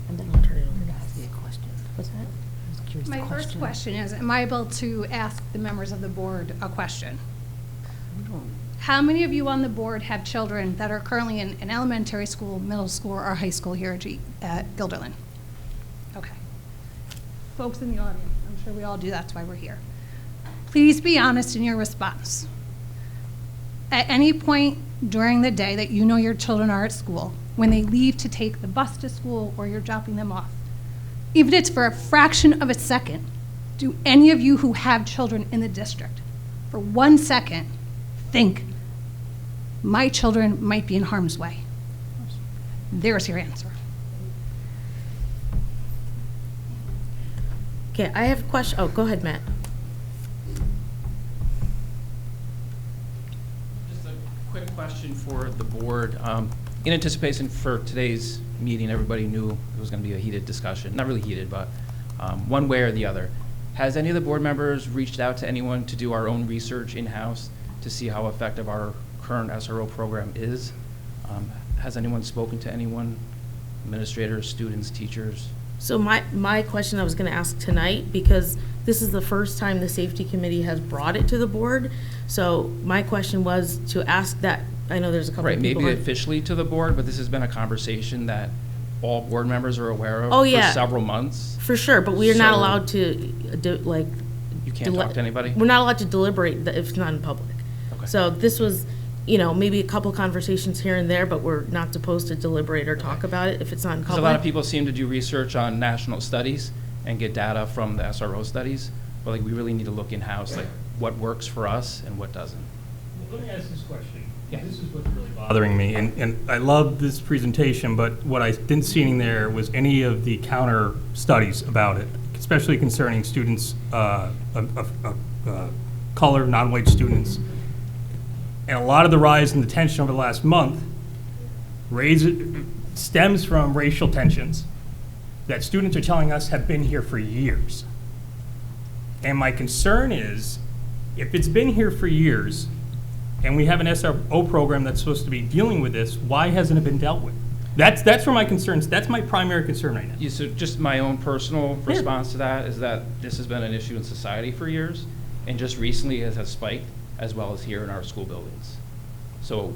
And then I'll turn it over to ask you a question. What's that? My first question is, am I able to ask the members of the board a question? How many of you on the board have children that are currently in an elementary school, middle school, or high school here at Guilderland? Okay. Folks in the audience, I'm sure we all do, that's why we're here. Please be honest in your response. At any point during the day that you know your children are at school, when they leave to take the bus to school or you're dropping them off, even if it's for a fraction of a second, do any of you who have children in the district, for 1 second, think, my children might be in harm's way? There's your answer. Okay, I have a question. Oh, go ahead, Matt. Just a quick question for the board. In anticipation for today's meeting, everybody knew it was going to be a heated discussion. Not really heated, but one way or the other. Has any of the board members reached out to anyone to do our own research in-house to see how effective our current SRO program is? Has anyone spoken to anyone, administrators, students, teachers? So my question I was going to ask tonight, because this is the first time the safety committee has brought it to the board. So my question was to ask that. I know there's a couple Right, of people. maybe officially to the board, but this has been a conversation all board members are aware of Oh, yeah. for several months. For sure, but we are not So- allowed to, You can't talk to anybody? We're not allowed to deliberate if it's not in public. Okay. So this was, maybe a couple conversations here and there, but we're not supposed to deliberate or talk about it if it's not in Because public. a lot of people seem to do research on national studies and get data from the SRO studies, but we really need to look in-house, what works for us and what doesn't. Let me ask this question. Yeah. This is what's really bothering me, and I love this presentation, but what I didn't see in there was any of the counter studies about it, especially concerning students of color, non-white students. And a lot of the rise in the tension over the last month stems from racial tensions that students are telling us have been here for years. And my concern is, if it's been here for years, and we have an SRO program that's supposed to be dealing with this, why hasn't it been dealt with? That's where my concerns, that's my primary concern right now. Yeah, so just my own personal response to that is that this has been an issue in society for years, and just recently it has spiked, as well as here in our school buildings. So.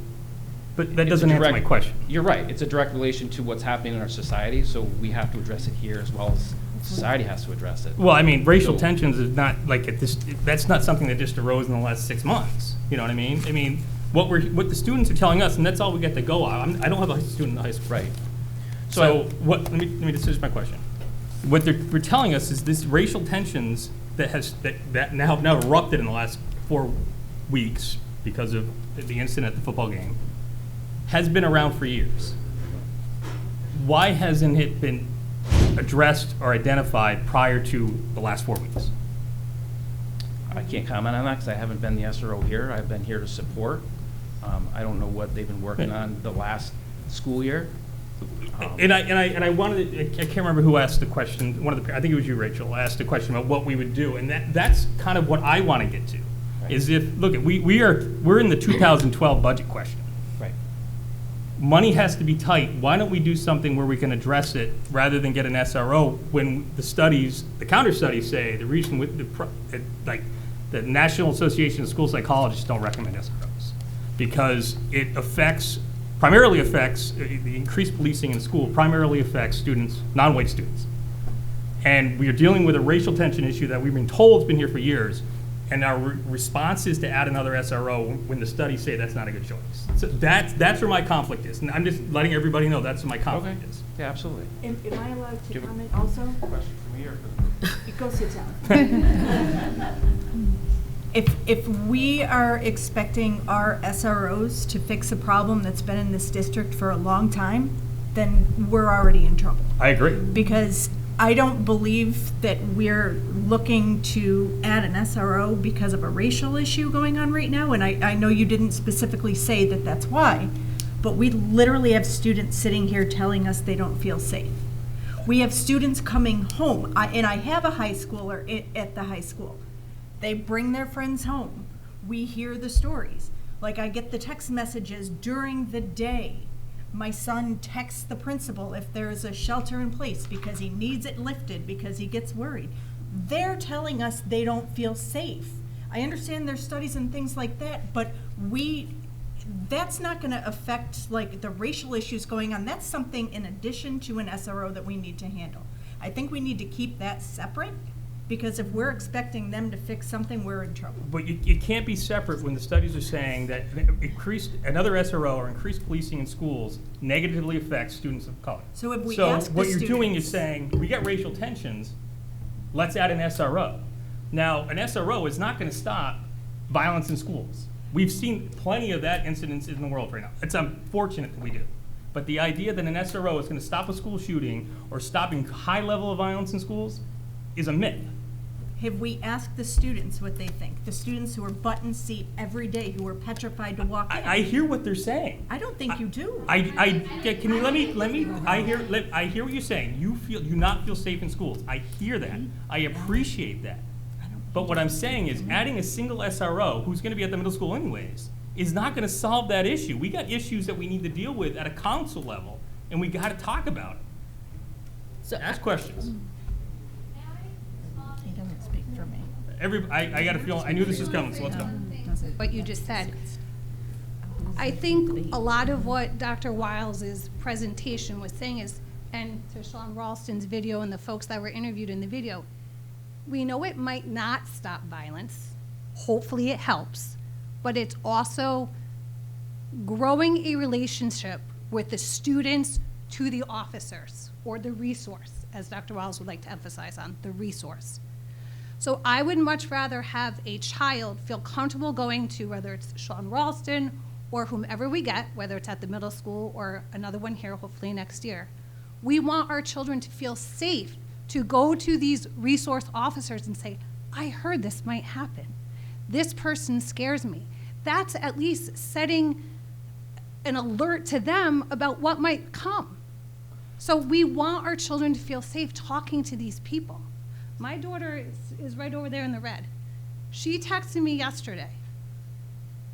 But that doesn't answer my question. You're right, it's a direct relation to what's happening in our society, so we have to address it here as well as society has to address it. Well, racial tensions is not that's not something that just arose in the last 6 months. You know what I mean? What the students are telling us, and that's all we get to go on. I don't have a student in the high school. Right. So let me just finish my question. What they're telling us is this racial tensions that now have erupted in the last 4 weeks because of the incident at the football game has been around for years. Why hasn't it been addressed or identified prior to the last 4 weeks? I can't comment on that because I haven't been the SRO here. I've been here to support. I don't know what they've been working on the last school year. And I wanted I can't remember who asked the question. I think it was you, Rachel, asked the question about what we would do, and that's kind of what I want to get to. Right. Is we're in the 2012 budget question. Right. Money has to be tight. Why don't we do something where we can address it rather than get an SRO when the counter studies say the reason with the National Association of School Psychologists don't recommend SROs because it primarily affects the increased policing in school primarily affects students, non-white students. And we are dealing with a racial tension issue that we've been told has been here for years. And our response is to add another SRO when the studies say that's not a good choice. So that's where my conflict is. And I'm just letting everybody know that's where my conflict is. Yeah, absolutely. Am I allowed to comment also? Question for me or Go sit down. If we are expecting our SROs to fix a problem that's been in this district for a long time, then we're already in trouble. I agree. Because I don't believe that we're looking to add an SRO because of a racial issue going on right now, and I know you didn't specifically say that that's why, but we literally have students sitting here telling us they don't feel safe. We have students coming home, and I have a high schooler at the high school. They bring their friends home. We hear the stories. Like I get the text messages during the day. My son texts the principal if there's a shelter in place because he needs it lifted because he gets worried. They're telling us they don't feel safe. I understand there's studies and things like that, but that's not going to affect the racial issues going on. That's something in addition to an SRO that we need to handle. I think we need to keep that separate Because if we're expecting them to fix something, we're in trouble. But you can't be separate when the studies are saying that another SRO or increased policing in schools negatively affects students of color. So if we ask the what you're doing students- is saying, we got racial tensions, let's add an SRO. Now, an SRO is not going to stop violence in schools. We've seen plenty of that incidents in the world right now. It's unfortunate that we do. But the idea that an SRO is going to stop a school shooting or stopping high level of violence in schools is a myth. Have we asked the students what they think? The students who are butt in seat every day, who are petrified to walk in? I hear what they're saying. I don't think you do. Can you let me, I hear what you're saying. You not feel safe in schools. I hear that. I appreciate that. But what I'm saying is adding a single SRO who's going to be at the middle school anyways is not going to solve that issue. We got issues that we need to deal with at a council level, and we got to talk about it. So ask questions. He doesn't speak for me. I got a feeling, I knew this was coming, so let's go. What you just said. I think a lot of what Dr. Wiles' presentation was saying is, and to Sean Ralston's video and the folks that were interviewed in the video, we know it might not stop violence. Hopefully it helps. But it's also growing a relationship with the students to the officers, or the resource, as Dr. Wiles would like to emphasize on, the resource. So I would much rather have a child feel comfortable going to, whether it's Sean Ralston or whomever we get, whether it's at the middle school or another one here, hopefully next year. We want our children to feel safe to go to these resource officers and say, I heard this might happen. This person scares me. That's at least setting an alert to them about what might come. So we want our children to feel safe talking to these people. My daughter is right over there in the red. She texted me yesterday,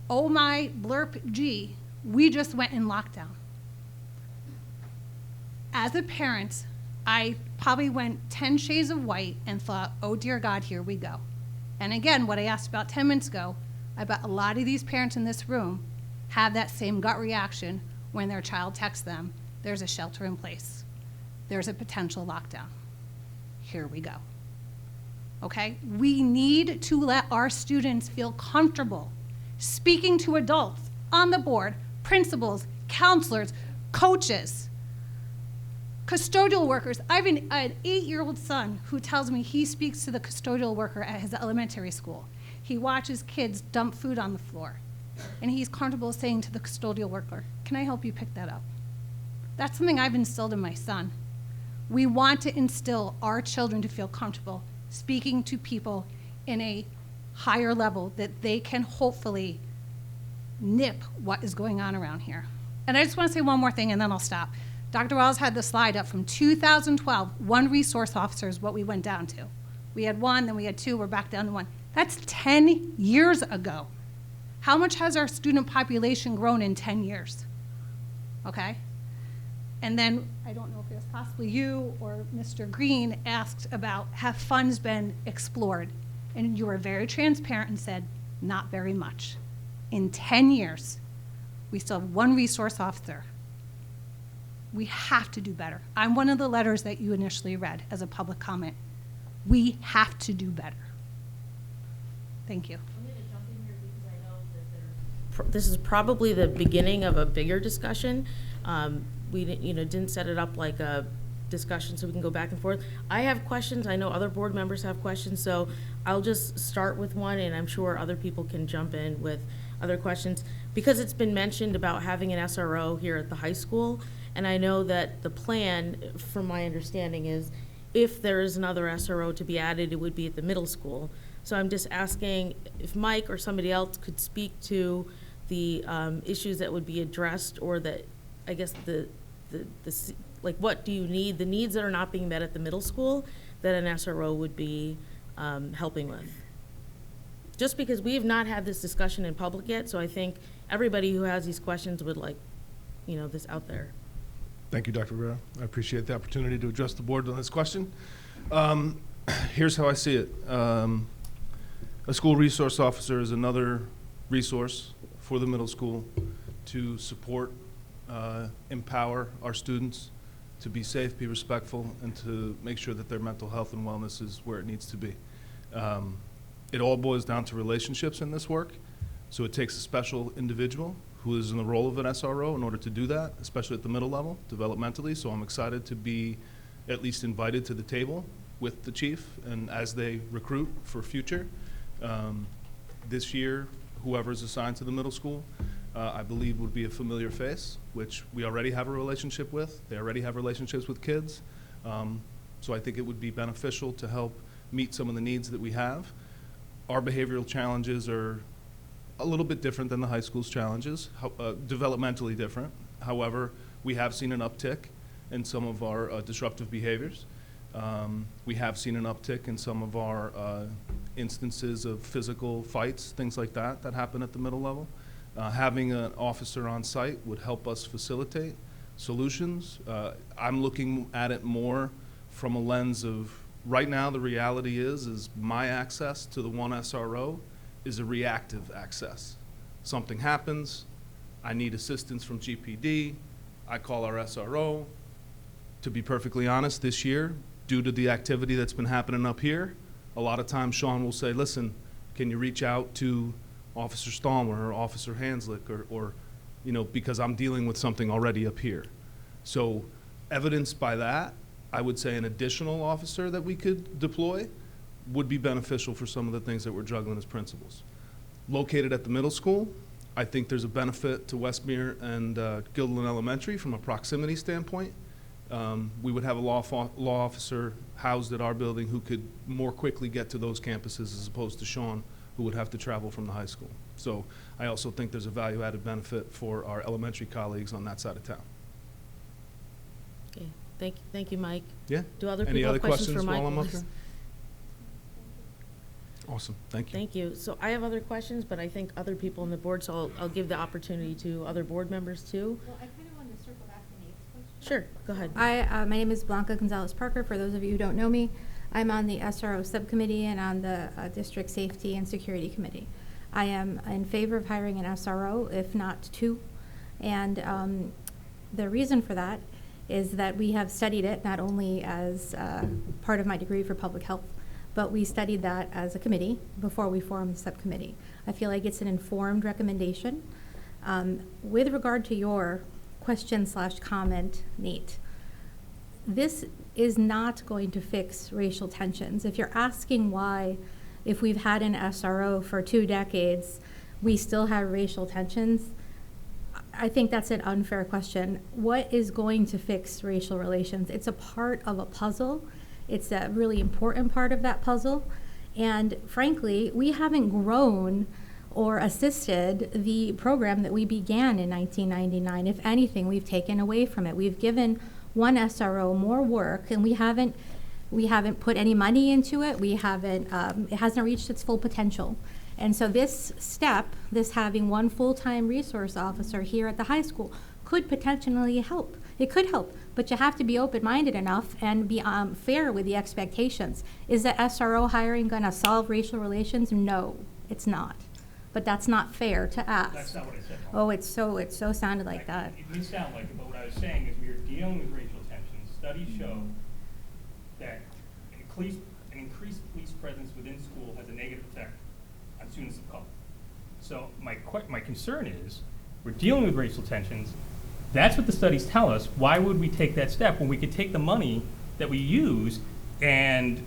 oh my blurp G, we just went in lockdown. As a parent, I probably went 10 shades of white and thought, oh dear God, here we go. And again, what I asked about 10 minutes ago, I bet a lot of these parents in this room have that same gut reaction when their child texts them, there's a shelter in place. There's a potential lockdown. Here we go. Okay? We need to let our students feel comfortable speaking to adults on the board, principals, counselors, coaches, custodial workers. I have an 8-year-old son who tells me he speaks to the custodial worker at his elementary school. He watches kids dump food on the floor, and he's comfortable saying to the custodial worker, can I help you pick that up? That's something I've instilled in my son. We want to instill our children to feel comfortable speaking to people in a higher level that they can hopefully nip what is going on around here. And I just want to say one more thing and then I'll stop. Dr. Wells had the slide up from 2012, one resource officer is what we went down to. We had one, then we had two, we're back down to one. That's 10 years ago. How much has our student population grown in 10 years? Okay? And then, I don't know if it was possibly you or Mr. Green asked about, have funds been explored? And you were very transparent and said, not very much. In 10 years, we still have one resource officer. We have to do better. I'm one of the letters that you initially read as a public comment. We have to do better. Thank you. This is probably the beginning of a bigger discussion. We didn't set it up like a discussion so we can go back and forth. I have questions. I know other board members have questions, so I'll just start with one, and I'm sure other people can jump in with other questions. Because it's been mentioned about having an SRO here at the high school, and I know that the plan, from my understanding, is if there is another SRO to be added, it would be at the middle school. So I'm just asking if Mike or somebody else could speak to the issues that would be addressed, or that, I guess, like, what do you need, the needs that are not being met at the middle school that an SRO would be helping with? Just because we have not had this discussion in public yet, so I think everybody who has these questions would like, this out there. Thank you, Dr. Rivera. I appreciate the opportunity to address the board on this question. Here's how I see it. A school resource officer is another resource for the middle school to support, empower our students to be safe, be respectful, and to make sure that their mental health and wellness is where it needs to be. It all boils down to relationships in this work, so it takes a special individual who is in the role of an SRO in order to do that, especially at the middle level, developmentally. So I'm excited to be at least invited to the table with the chief and as they recruit for future. This year, whoever's assigned to the middle school, I believe would be a familiar face, which we already have a relationship with. They already have relationships with kids. So I think it would be beneficial to help meet some of the needs that we have. Our behavioral challenges are a little bit different than the high school's challenges, developmentally different. However, we have seen an uptick in some of our disruptive behaviors. We have seen an uptick in some of our instances of physical fights, things like that, that happen at the middle level. Having an officer on site would help us facilitate solutions. I'm looking at it more from a lens of, right now the reality is my access to the one SRO is a reactive access. Something happens, I need assistance from GPD, I call our SRO. To be perfectly honest, this year, due to the activity that's been happening up here, a lot of times Sean will say, listen, can you reach out to Officer Stallmer or Officer Hanslick or you know, because I'm dealing with something already up here. So evidenced by that, I would say an additional officer that we could deploy would be beneficial for some of the things that we're juggling as principals. Located at the middle school, I think there's a benefit to Westmere and Guilderland Elementary from a proximity standpoint. We would have a law officer housed at our building who could more quickly get to those campuses as opposed to Sean, who would have to travel from the high school. So I also think there's a value-added benefit for our elementary colleagues on that side of town. Okay, thank you, Mike. Yeah? Do other Any people other have questions for questions Mike? while I'm up here? Awesome, thank you. Thank you. So I have other questions, but I think other people on the board, so I'll give the opportunity to other board members too. Well, I kind of wanted to circle back to Nate's question. Sure, go ahead. My name is Blanca Gonzalez-Parker, for those of you who don't know me. I'm on the SRO subcommittee and on the District Safety and Security Committee. I am in favor of hiring an SRO, if not two. And the reason for that is that we have studied it not only as part of my degree for public health, but we studied that as a committee before we formed the subcommittee. I feel like it's an informed recommendation. With regard to your question/comment, Nate, this is not going to fix racial tensions. If you're asking why, if we've had an SRO for 2 decades, we still have racial tensions, I think that's an unfair question. What is going to fix racial relations? It's a part of a puzzle. It's a really important part of that puzzle. And frankly, we haven't grown or assisted the program that we began in 1999. If anything, we've taken away from it. We've given one SRO more work, and we haven't put any money into it. We haven't, it hasn't reached its full potential. And so this step, this having one full-time resource officer here at the high school, could potentially help. It could help, but you have to be open-minded enough and be fair with the expectations. Is the SRO hiring gonna solve racial relations? No, it's not. But that's not fair to ask. That's not what I said. Oh, it so sounded like that. It may sound like it, but what I was saying is we are dealing with racial tensions. Studies show that an increased police presence within school has a negative effect on students of color. So my concern is, we're dealing with racial tensions. That's what the studies tell us. Why would we take that step when we could take the money that we use and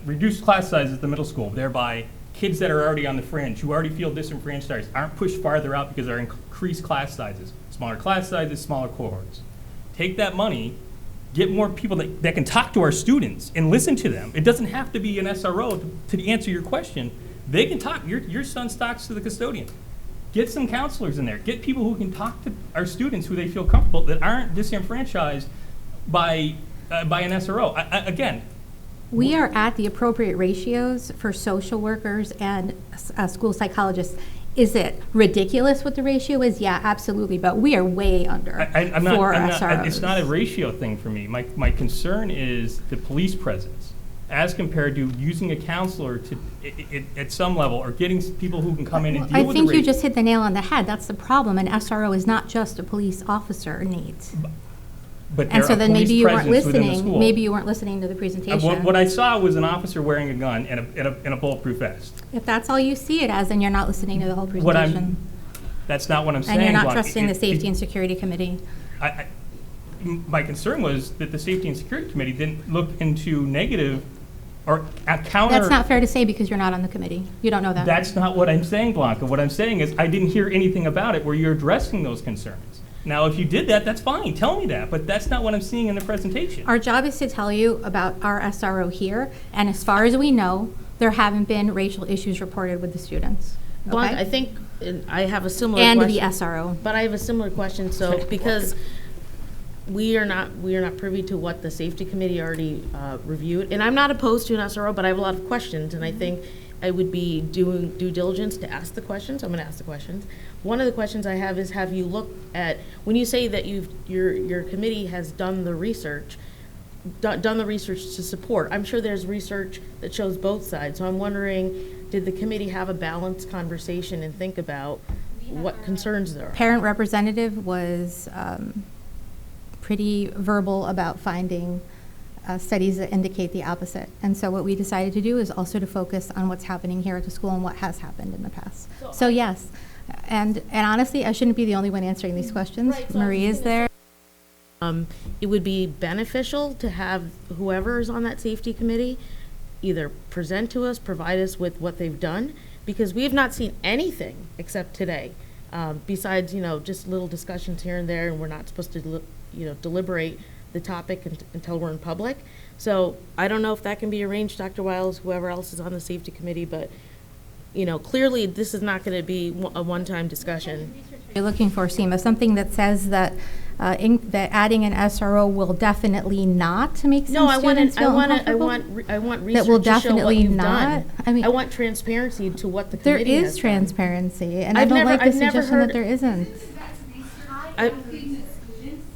reduce class sizes at the middle school, thereby kids that are already on the fringe, who already feel disenfranchised, aren't pushed farther out because of our increased class sizes. Smaller class sizes, smaller cohorts. Take that money, get more people that can talk to our students and listen to them. It doesn't have to be an SRO to answer your question. They can talk. Your son talks to the custodian. Get some counselors in there. Get people who can talk to our students who they feel comfortable, that aren't disenfranchised by an SRO. Again, We are at the appropriate ratios for social workers and school psychologists. Is it ridiculous what the ratio is? Yeah, absolutely, but we are way under for SROs. It's not a ratio thing for me. My concern is the police presence, as compared to using a counselor to, at some level, or getting people who can come in and deal with the I think you just hit the nail on the head. That's the problem. An SRO is not just a police officer, Nate. but there And so are then police maybe you weren't presence within the listening, school. maybe you weren't listening to the And presentation. what I saw was an officer wearing a gun and a bulletproof vest. If that's all you see it as, then you're not listening to the whole What presentation. That's not what I'm saying. And you're not Blanca. trusting the Safety and Security Committee. My concern was that the Safety and Security Committee didn't look into negative or a counter. That's not fair to say because you're not on the committee. You don't know that. That's not what I'm saying, Blanca. What I'm saying is I didn't hear anything about it where you're addressing those concerns. Now, if you did that, that's fine. Tell me that. But that's not what I'm seeing in the presentation. Our job is to tell you about our SRO here, and as far as we know, there haven't been racial issues reported with the students. Blanca, Okay? I think I have a similar And question. the SRO. But I have a similar question, so, because we are not privy to what the safety committee already reviewed. And I'm not opposed to an SRO, but I have a lot of questions, and I think I would be doing due diligence to ask the questions. I'm gonna ask the questions. One of the questions I have is, have you looked at, when you say that your committee has done the research, done the research to support, I'm sure there's research that shows both sides. So I'm wondering, did the committee have a balanced conversation and think about what concerns there are? Parent representative was pretty verbal about finding studies that indicate the opposite. And so what we decided to do is also to focus on what's happening here at the school and what has happened in the past. So yes, and honestly, I shouldn't be the only one answering these questions. Right, so Marie is there. It would be beneficial to have whoever is on that safety committee either present to us, provide us with what they've done, because we have not seen anything except today. Besides, just little discussions here and there, and we're not supposed to, deliberate the topic until we're in public. So I don't know if that can be arranged, Dr. Wiles, whoever else is on the safety committee, but, clearly this is not going to be a one-time discussion. You're looking for, Seema, something that says that that adding an SRO will definitely not make some students feel uncomfortable? I want That will research to show what definitely you've not? done. I want transparency to what the There committee has is done. transparency, and I I've don't never- like the I've never suggestion that heard- there isn't.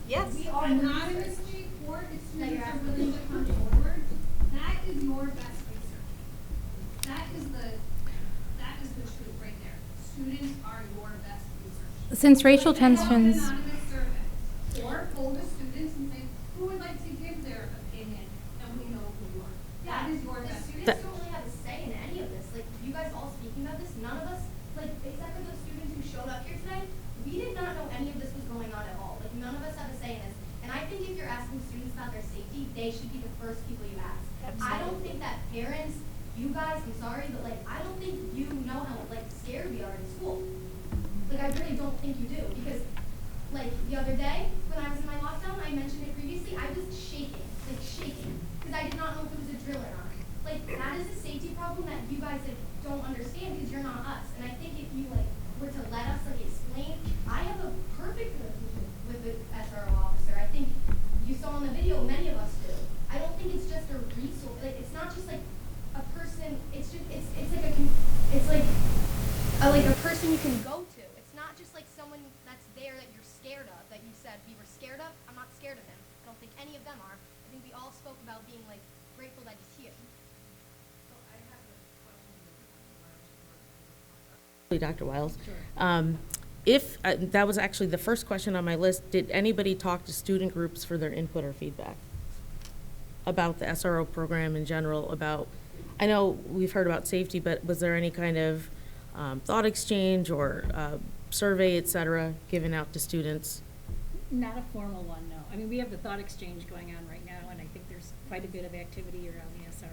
Yes. We are not in a state court, if students are willing to come forward, that is your best research. That is the truth right there. Students are your best research. Since racial Like, have an tensions, anonymous survey, or poll the students and say, who would like to give their opinion, and we know who you are. That is your best research. Students don't really have a say in any of this. Like, you guys all speaking about this, none of us, like, except for those students who showed up here today, we did not know any of this was going on at all. Like, none of us have a say in this. And I think if you're asking students about their safety, they should be the first people you ask. I don't think that parents, you guys, I'm sorry, but like, I don't think you know how like scared we are in school. Like, I really don't think you do, because like the other day when I was in my lockdown, I mentioned it previously, I was shaking, because I did not know if it was a drill or not. Like, that is a safety problem that you guys don't understand because you're not us. And I think if you like were to let us like explain, I have a perfect relationship with the SRO officer. I think you saw in the video, many of us do. I don't think it's just a resource. Like, it's not just like a person. It's just like a person you can go to. It's not just like someone that's there that you're scared of. That you said we were scared of. I'm not scared of him. I don't think any of them are. I think we all spoke about being like grateful that he's here. Dr. Wiles. If, that was actually the first question on my list, did anybody talk to student groups for their input or feedback about the SRO program in general, about, I know we've heard about safety, but was there any kind of thought exchange or survey, et cetera, given out to students? Not a formal one, no. I mean, we have the thought exchange going on right now, and I think there's quite a bit of activity around the SRO.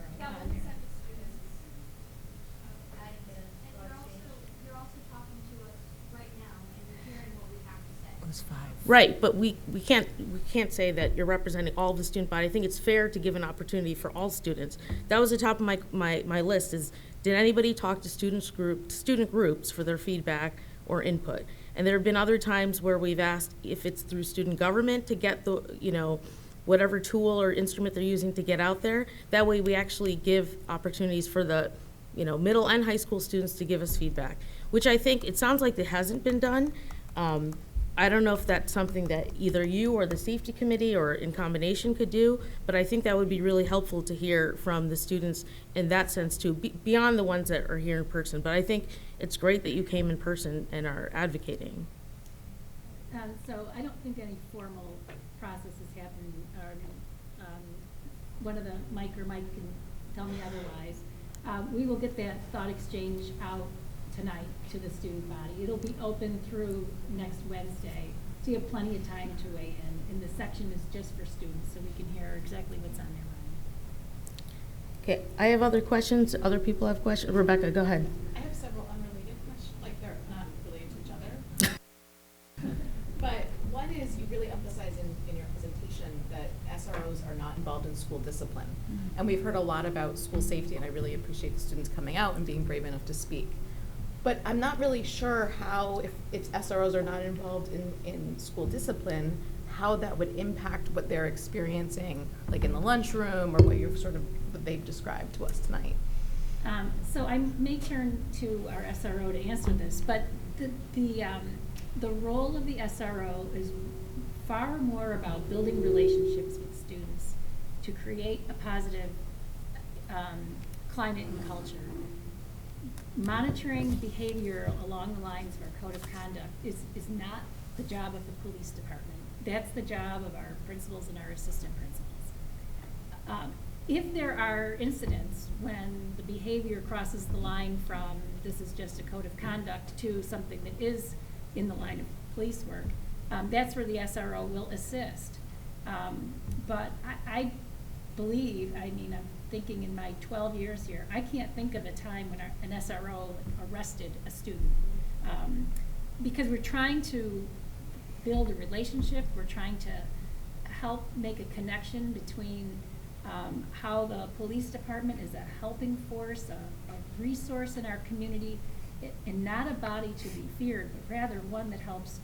You're also talking to us right now and you're hearing what we have to say. It was 5. Right, but we can't say that you're representing all of the student body. I think it's fair to give an opportunity for all students. That was the top of my list is, did anybody talk to student groups for their feedback or input? And there have been other times where we've asked if it's through student government to get the, whatever tool or instrument they're using to get out there. That way we actually give opportunities for the, middle and high school students to give us feedback, which I think, it sounds like it hasn't been done. I don't know if that's something that either you or the safety committee or in combination could do, but I think that would be really helpful to hear from the students in that sense too, beyond the ones that are here in person. But I think it's great that you came in person and are advocating. So I don't think any formal process is happening. One of Mike can tell me otherwise. We will get that thought exchange out tonight to the student body. It'll be open through next Wednesday, so you have plenty of time to weigh in. And the section is just for students, so we can hear exactly what's on their mind. Okay, I have other questions. Other people have questions. Rebecca, go ahead. I have several unrelated questions, like they're not related to each other. But one is, you really emphasize in your presentation that SROs are not involved in school discipline. Mm-hmm. And we've heard a lot about school safety, and I really appreciate the students coming out and being brave enough to speak. But I'm not really sure how, if SROs are not involved in school discipline, how that would impact what they're experiencing, like in the lunchroom, or what they've described to us tonight. So I may turn to our SRO to answer this, but the role of the SRO is far more about building relationships with students to create a positive climate and culture. Monitoring behavior along the lines of our code of conduct is not the job of the police department. That's the job of our principals and our assistant principals. If there are incidents when the behavior crosses the line from this is just a code of conduct to something that is in the line of police work, that's where the SRO will assist. But I believe, I'm thinking in my 12 years here, I can't think of a time when an SRO arrested a student. Because we're trying to build a relationship, we're trying to help make a connection between how the police department is a helping force, a resource in our community, and not a body to be feared, but rather one that helps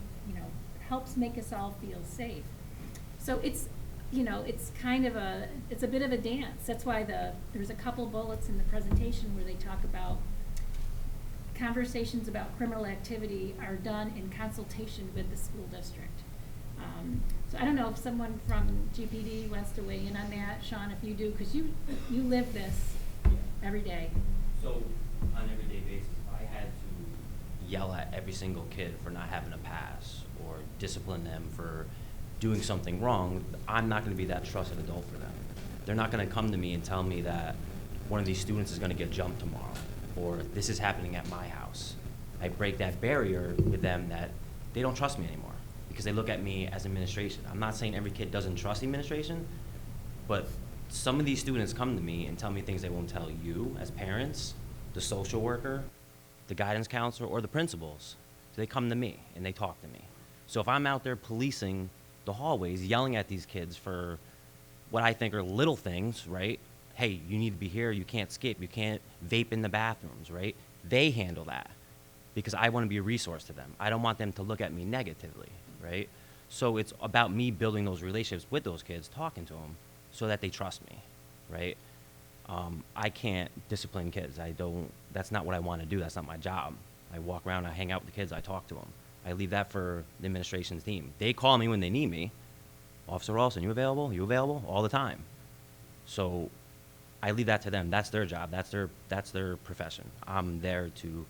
make us all feel safe. So it's kind of it's a bit of a dance. That's why there's a couple bullets in the presentation where they talk about conversations about criminal activity are done in consultation with the school district. So I don't know if someone from GPD wants to weigh in on that. Sean, if you do, because you live this every day. So on an everyday basis, if I had to yell at every single kid for not having a pass or discipline them for doing something wrong, I'm not going to be that trusted adult for them. They're not going to come to me and tell me that one of these students is going to get jumped tomorrow, or this is happening at my house. I break that barrier with them that they don't trust me anymore because they look at me as administration. I'm not saying every kid doesn't trust the administration, but some of these students come to me and tell me things they won't tell you as parents, the social worker, the guidance counselor, or the principals. So they come to me and they talk to me. So if I'm out there policing the hallways, yelling at these kids for what I think are little things, right? Hey, you need to be here, you can't skip, you can't vape in the bathrooms, right? They handle that because I want to be a resource to them. I don't want them to look at me negatively, right? So it's about me building those relationships with those kids, talking to them so that they trust me, right? I can't discipline kids. That's not what I want to do. That's not my job. I walk around, I hang out with the kids, I talk to them. I leave that for the administration's team. They call me when they need me. Officer Ralston, you available? You available? All the time. So I leave that to them. That's their job. That's their profession. I'm there to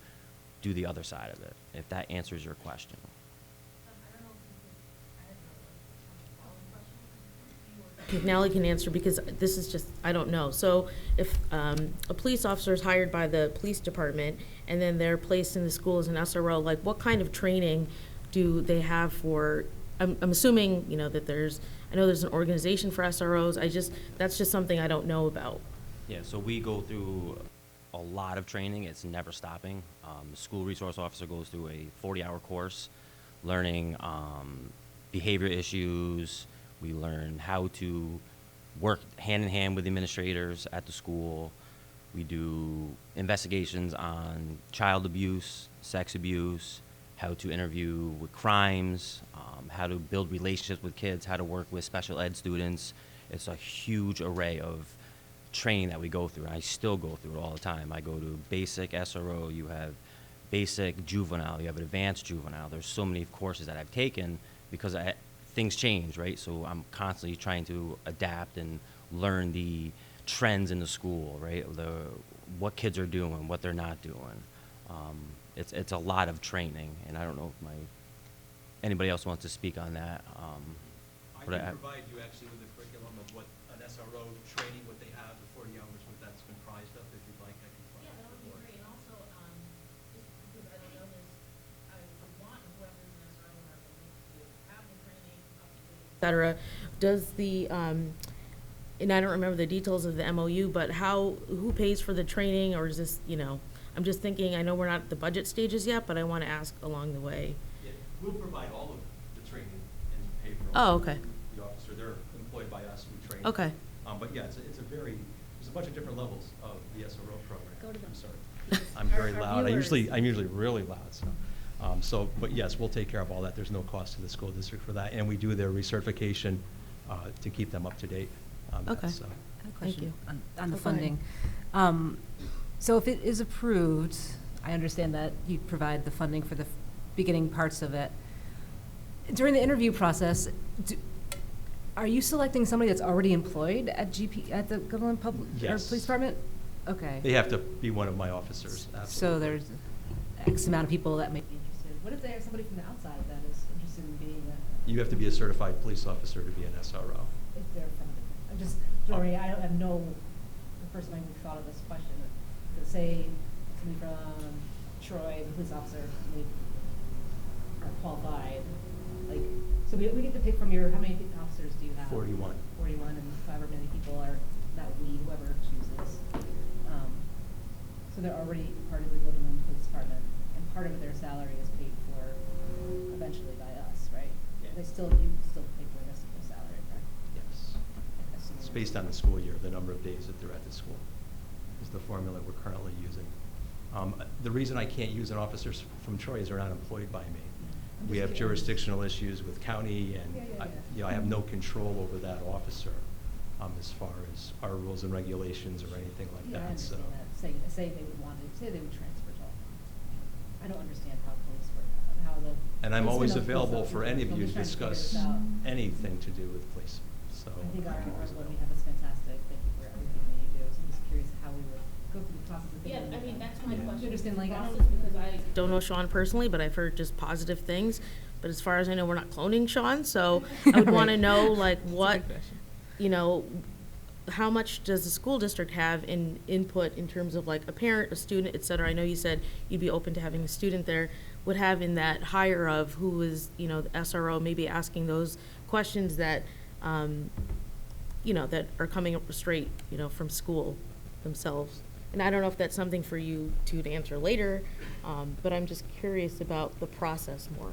do the other side of it, if that answers your question. Nally can answer because this is just, I don't know. So if a police officer is hired by the police department and then they're placed in the school as an SRO, like what kind of training do they have for, I'm assuming, that I know there's an organization for SROs. That's just something I don't know about. Yeah, so we go through a lot of training. It's never stopping. The school resource officer goes through a 40-hour course learning behavior issues. We learn how to work hand in hand with administrators at the school. We do investigations on child abuse, sex abuse, how to interview with crimes, how to build relationships with kids, how to work with special ed students. It's a huge array of training that we go through, and I still go through it all the time. I go to basic SRO, you have basic juvenile, you have advanced juvenile. There's so many courses that I've taken because things change, right? So I'm constantly trying to adapt and learn the trends in the school, right? What kids are doing, what they're not doing. It's a lot of training, and I don't know if my anybody else wants to speak on that. I but can provide you actually with a curriculum of what an SRO training, what they have, the 40 hours, what that's comprised of. If you'd like, I can provide that to the board. And also, just because I don't know this, I would want whoever's in SRO or to have the training, et cetera. Does the, and I don't remember the details of the MOU, but who pays for the training, or is this, I'm just thinking, I know we're not at the budget stages yet, but I want to ask along the way. Yeah, we'll provide all of the training and pay for Oh, all okay. the officer. They're employed by us, we train. Okay. But yeah, there's a bunch of different levels of the SRO program. Go to them. I'm sorry. I'm very loud. I'm usually really loud, so. But yes, we'll take care of all that. There's no cost to the school district for that, and we do their recertification to keep them up to date on that. Okay. So. I have a Thank question you. on the Oh, go ahead. funding. So if it is approved, I understand that you provide the funding for the beginning parts of it. During the interview process, are you selecting somebody that's already employed at the Government Public or Yes. Police Department? Okay. They have to be one of my officers, absolutely. So there's X amount of people that may be interested. What if there's somebody from the outside that is interested in being a? You have to be a certified police officer to be an SRO. If they're from, I'm just, sorry, I have no, the first time I thought of this question. Say somebody from Troy, the police officer, they are qualified, like, so we get to pick from how many officers do you have? 41. 41, and however many people are, whoever chooses. So they're already part of the Gilderland Police Department, and part of their salary is paid for eventually by us, right? Yeah. You still pay for the rest of their salary, correct? Yes. It's based on the school year, the number of days that they're at the school is the formula we're currently using. The reason I can't use an officer from Troy is they're not employed by me. We have jurisdictional issues with county, and I have no control over that officer as far as our rules and regulations or anything like Yeah, I that. So. understand that. Say they would say they would transfer to. I don't understand how police work, how the. And I'm policemen always of police available officers for work. any of I'm you to just trying discuss figure this out. anything to do with police. So. I think our I'm always one we available. have is fantastic. Thank you for everything that you do. So I'm just curious how we would go through the process of. Yeah, I mean, that's my You question. understand, like, I don't. Because I don't know Sean personally, but I've heard just positive things. But as far as I know, we're not cloning Sean, so I would want to know, like, what, how much does the school district have in input in terms of like a parent, a student, et cetera? I know you said you'd be open to having a student there, would have in that hire of who is, the SRO, maybe asking those questions that, that are coming up straight, from school themselves. And I don't know if that's something for you to answer later, but I'm just curious about the process more.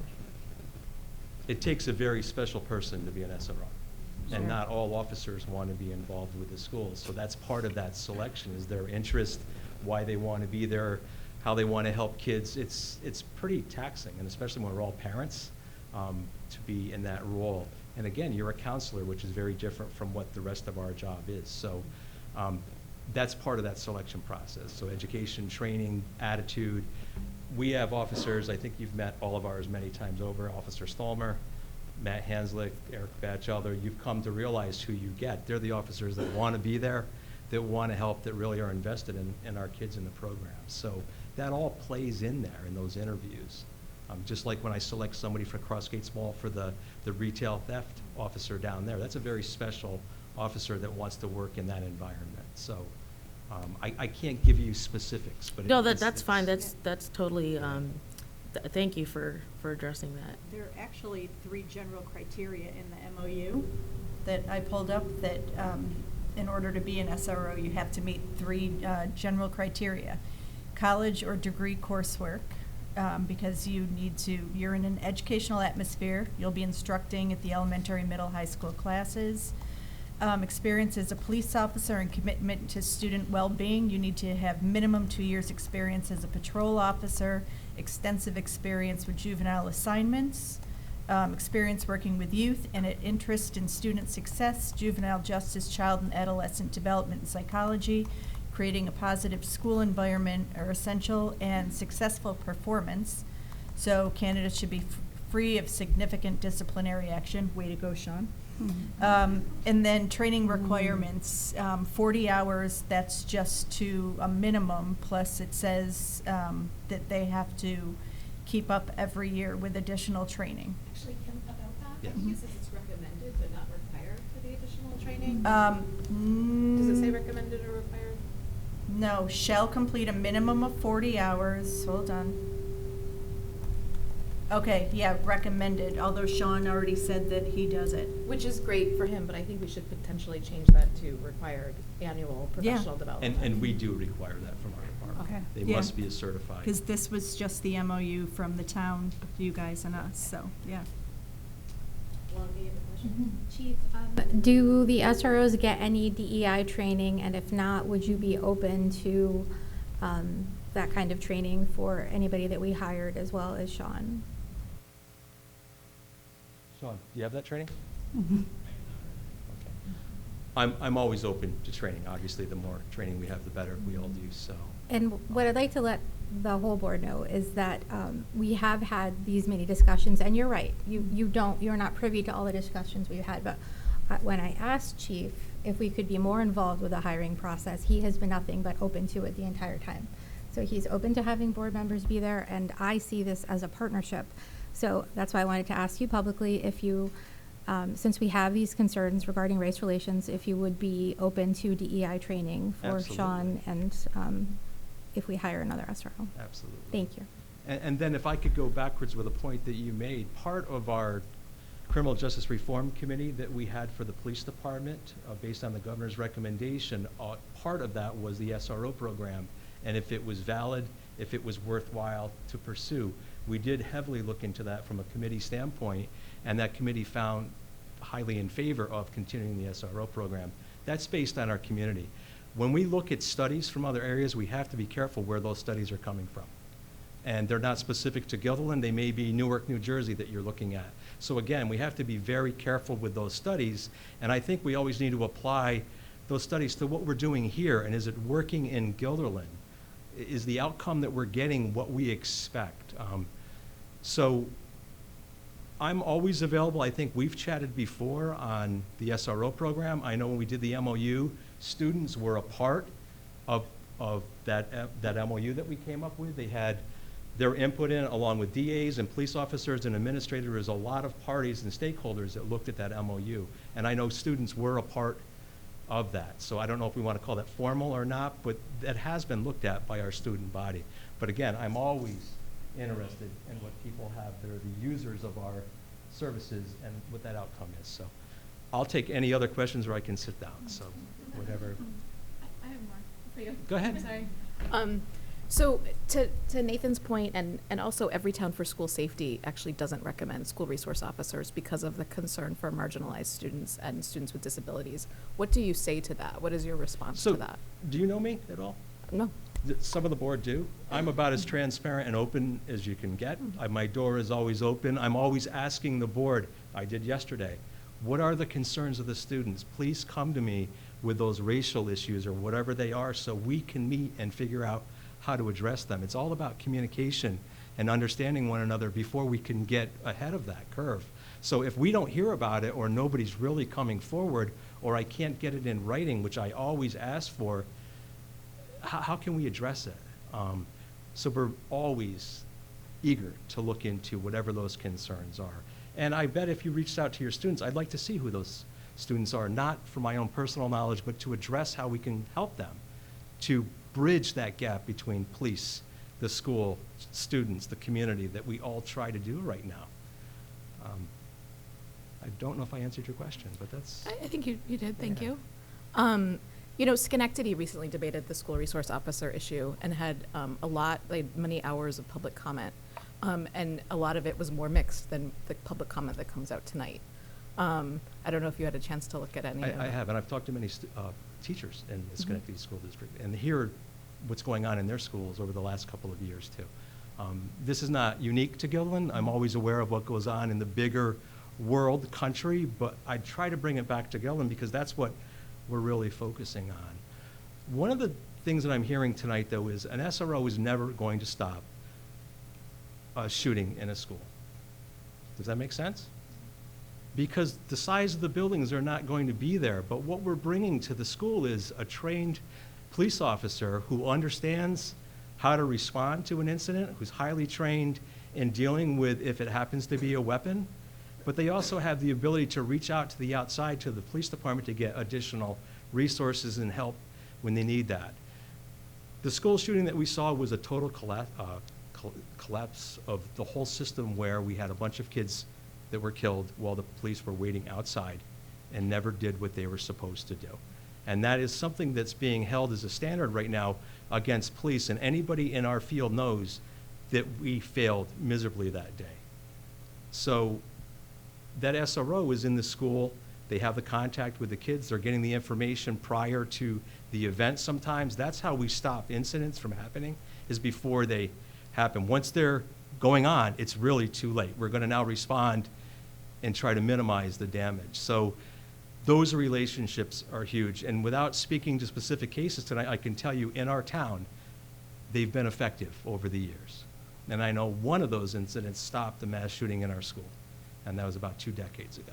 It takes a very special person to be an SRO. Sure. And not all officers want to be involved with the schools. So that's part of that selection, is their interest, why they want to be there, how they want to help kids. It's pretty taxing, and especially when we're all parents, to be in that role. And again, you're a counselor, which is very different from what the rest of our job is. So that's part of that selection process. So education, training, attitude. We have officers, I think you've met all of ours many times over, Officer Stallmer, Matt Hanslick, Eric Batchelder. You've come to realize who you get. They're the officers that want to be there, that want to help, that really are invested in our kids in the program. So that all plays in there in those interviews. Just like when I select somebody for Crossgates Mall for the retail theft officer down there. That's a very special officer that wants to work in that environment. So I can't give you specifics, but No, that's fine. That's totally, thank you for addressing that. There are actually 3 general criteria in the MOU that I pulled up that in order to be an SRO, you have to meet 3 general criteria. College or degree coursework, because you're in an educational atmosphere. You'll be instructing at the elementary, middle, high school classes. Experience as a police officer and commitment to student well-being. You need to have minimum 2 years experience as a patrol officer, extensive experience with juvenile assignments, experience working with youth, and an interest in student success, juvenile justice, child and adolescent development and psychology. Creating a positive school environment are essential, and successful performance. So candidates should be free of significant disciplinary action. Way to go, Sean. And then training requirements, 40 hours, that's just to a minimum, plus it says that they have to keep up every year with additional training. Actually, Kim, about that, Yes. I think it says it's recommended but not required for the additional training. Mm, Does it say recommended or required? No, shall complete a minimum of 40 hours. Hold on. Okay, yeah, recommended, although Sean already said that he does it. Which is great for him, but I think we should potentially change that to required annual professional development. And we do require that from our department. Okay. They Yeah. must be a certified. Because this was just the MOU from the town, you guys and us, so, yeah. Chief, do the SROs get any DEI training, and if not, would you be open to that kind of training for anybody that we hired as well as Sean? Sean, do you have that training? Okay. I'm always open to training. Obviously, the more training we have, the better. We all do, so. And what I'd like to let the whole board know is that we have had these many discussions, and you're right, you're not privy to all the discussions we've had, but when I asked Chief if we could be more involved with the hiring process, he has been nothing but open to it the entire time. So he's open to having board members be there, and I see this as a partnership. So that's why I wanted to ask you publicly if you, since we have these concerns regarding race relations, if you would be open to DEI training for Absolutely. Sean and if we hire another SRO. Absolutely. Thank you. And then if I could go backwards with a point that you made, part of our Criminal Justice Reform Committee that we had for the police department, based on the governor's recommendation, part of that was the SRO program. And if it was valid, if it was worthwhile to pursue, we did heavily look into that from a committee standpoint, and that committee found highly in favor of continuing the SRO program. That's based on our community. When we look at studies from other areas, we have to be careful where those studies are coming from. And they're not specific to Guilderland, they may be Newark, New Jersey that you're looking at. So again, we have to be very careful with those studies, and I think we always need to apply those studies to what we're doing here, and is it working in Guilderland? Is the outcome that we're getting what we expect? So I'm always available. I think we've chatted before on the SRO program. I know when we did the MOU, students were a part of that MOU that we came up with. They had their input in, along with DAs and police officers and administrators. There's a lot of parties and stakeholders that looked at that MOU. And I know students were a part of that. So I don't know if we want to call that formal or not, but that has been looked at by our student body. But again, I'm always interested in what people have that are the users of our services and what that outcome is. So I'll take any other questions, or I can sit down, so whatever. I have more for you. Go ahead. Sorry. So to Nathan's point, and also Every Town for School Safety actually doesn't recommend school resource officers because of the concern for marginalized students and students with disabilities. What do you say to that? What is your response to that? Do you know me at all? No. Some of the board do. I'm about as transparent and open as you can get. My door is always open. I'm always asking the board, I did yesterday, what are the concerns of the students? Please come to me with those racial issues or whatever they are, so we can meet and figure out how to address them. It's all about communication and understanding one another before we can get ahead of that curve. So if we don't hear about it, or nobody's really coming forward, or I can't get it in writing, which I always ask for, how can we address it? So we're always eager to look into whatever those concerns are. And I bet if you reached out to your students, I'd like to see who those students are, not for my own personal knowledge, but to address how we can help them to bridge that gap between police, the school, students, the community that we all try to do right now. I don't know if I answered your question, but that's... I think you did, thank you. You know, Schenectady recently debated the school resource officer issue and had many hours of public comment. And a lot of it was more mixed than the public comment that comes out tonight. I don't know if you had a chance to look at any of it. I have, and I've talked to many teachers in the Schenectady School District, and hear what's going on in their schools over the last couple of years, too. This is not unique to Guilderland. I'm always aware of what goes on in the bigger world, country, but I try to bring it back to Guilderland because that's what we're really focusing on. One of the things that I'm hearing tonight, though, is an SRO is never going to stop a shooting in a school. Does that make sense? Because the size of the buildings are not going to be there, but what we're bringing to the school is a trained police officer who understands how to respond to an incident, who's highly trained in dealing with if it happens to be a weapon, but they also have the ability to reach out to the outside, to the police department, to get additional resources and help when they need that. The school shooting that we saw was a total collapse of the whole system, where we had a bunch of kids that were killed while the police were waiting outside and never did what they were supposed to do. And that is something that's being held as a standard right now against police, and anybody in our field knows that we failed miserably that day. So that SRO is in the school. They have the contact with the kids. They're getting the information prior to the event sometimes. That's how we stop incidents from happening, is before they happen. Once they're going on, it's really too late. We're going to now respond and try to minimize the damage. So those relationships are huge. And without speaking to specific cases tonight, I can tell you in our town, they've been effective over the years. And I know one of those incidents stopped the mass shooting in our school, and that was about 2 decades ago.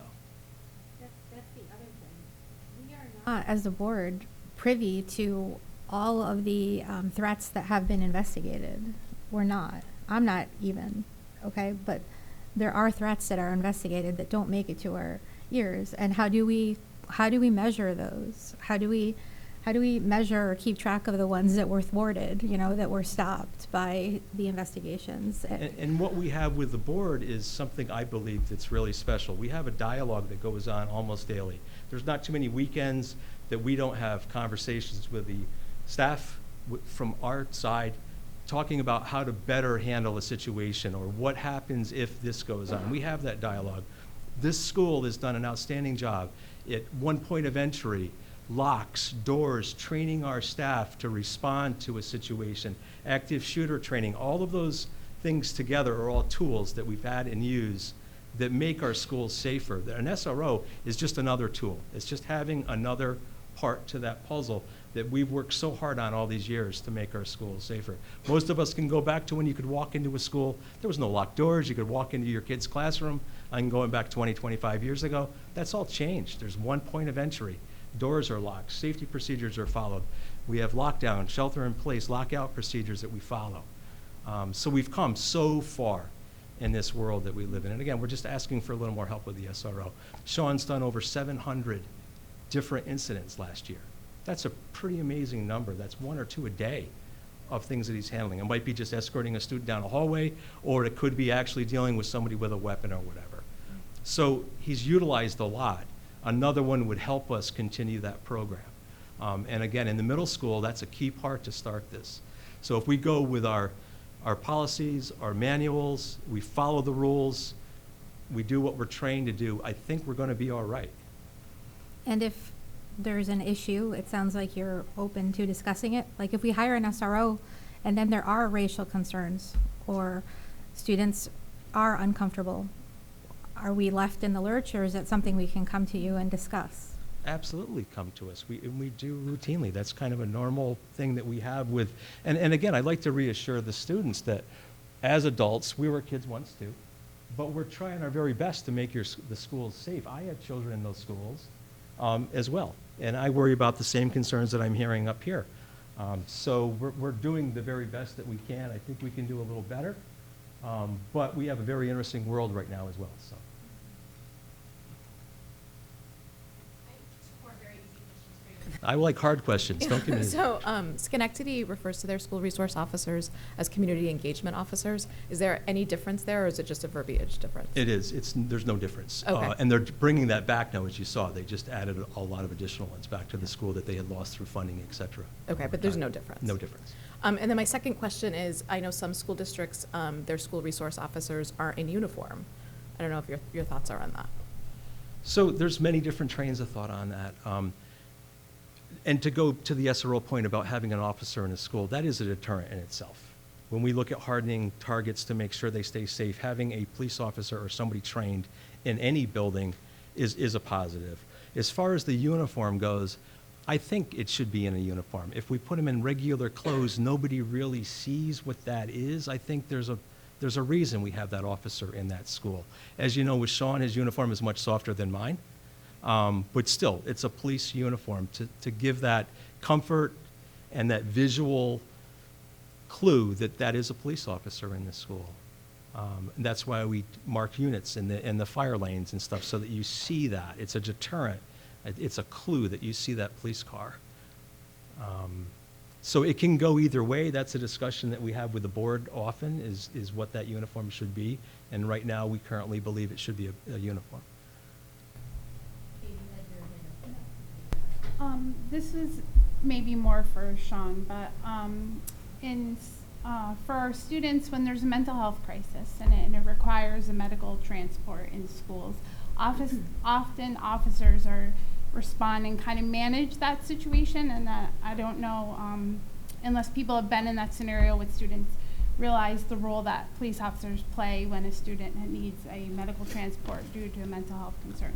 That's the other thing. We are not, as the board, privy to all of the threats that have been investigated. We're not. I'm not even, okay? But there are threats that are investigated that don't make it to our ears. And how do we measure those? How do we measure or keep track of the ones that were thwarted, that were stopped by the investigations? And what we have with the board is something I believe that's really special. We have a dialogue that goes on almost daily. There's not too many weekends that we don't have conversations with the staff from our side, talking about how to better handle a situation or what happens if this goes on. We have that dialogue. This school has done an outstanding job at one point of entry, locks, doors, training our staff to respond to a situation, active shooter training. All of those things together are all tools that we've had and use that make our schools safer. An SRO is just another tool. It's just having another part to that puzzle that we've worked so hard on all these years to make our schools safer. Most of us can go back to when you could walk into a school. There was no locked doors. You could walk into your kid's classroom. I'm going back 20, 25 years ago. That's all changed. There's one point of entry. Doors are locked. Safety procedures are followed. We have lockdown, shelter in place, lockout procedures that we follow. So we've come so far in this world that we live in. And again, we're just asking for a little more help with the SRO. Sean's done over 700 different incidents last year. That's a pretty amazing number. That's 1 or 2 a day of things that he's handling. It might be just escorting a student down a hallway, or it could be actually dealing with somebody with a weapon or whatever. So he's utilized a lot. Another one would help us continue that program. And again, in the middle school, that's a key part to start this. So if we go with our policies, our manuals, we follow the rules, we do what we're trained to do, I think we're going to be all right. And if there's an issue, it sounds like you're open to discussing it. Like if we hire an SRO and then there are racial concerns or students are uncomfortable, are we left in the lurch, or is it something we can come to you and discuss? Absolutely come to us. We do routinely. That's kind of a normal thing that we have with, and again, I'd like to reassure the students that as adults, we were kids once too, but we're trying our very best to make the schools safe. I have children in those schools as well, and I worry about the same concerns that I'm hearing up here. So we're doing the very best that we can. I think we can do a little better, but we have a very interesting world right now as well. So. I like hard questions. Don't give me. So Schenectady refers to their school resource officers as community engagement officers. Is there any difference there, or is it just a verbiage difference? It is. There's no difference. Okay. And they're bringing that back now, as you saw. They just added a lot of additional ones back to the school that they had lost through funding, et cetera. Okay, but there's no difference. No difference. And then my second question is, I know some school districts, their school resource officers are in uniform. I don't know if your thoughts are on that. So there's many different trains of thought on that. And to go to the SRO point about having an officer in a school, that is a deterrent in itself. When we look at hardening targets to make sure they stay safe, having a police officer or somebody trained in any building is a positive. As far as the uniform goes, I think it should be in a uniform. If we put them in regular clothes, nobody really sees what that is. I think there's a reason we have that officer in that school. As you know, with Sean, his uniform is much softer than mine. But still, it's a police uniform to give that comfort and that visual clue that that is a police officer in this school. And that's why we mark units in the fire lanes and stuff, so that you see that. It's a deterrent. It's a clue that you see that police car. So it can go either way. That's a discussion that we have with the board often, is what that uniform should be. And right now, we currently believe it should be a uniform. This is maybe more for Sean, but for our students, when there's a mental health crisis and it requires a medical transport in schools, often officers are respond and kind of manage that situation, and that I don't know, unless people have been in that scenario with students, realize the role that police officers play when a student needs a medical transport due to a mental health concern.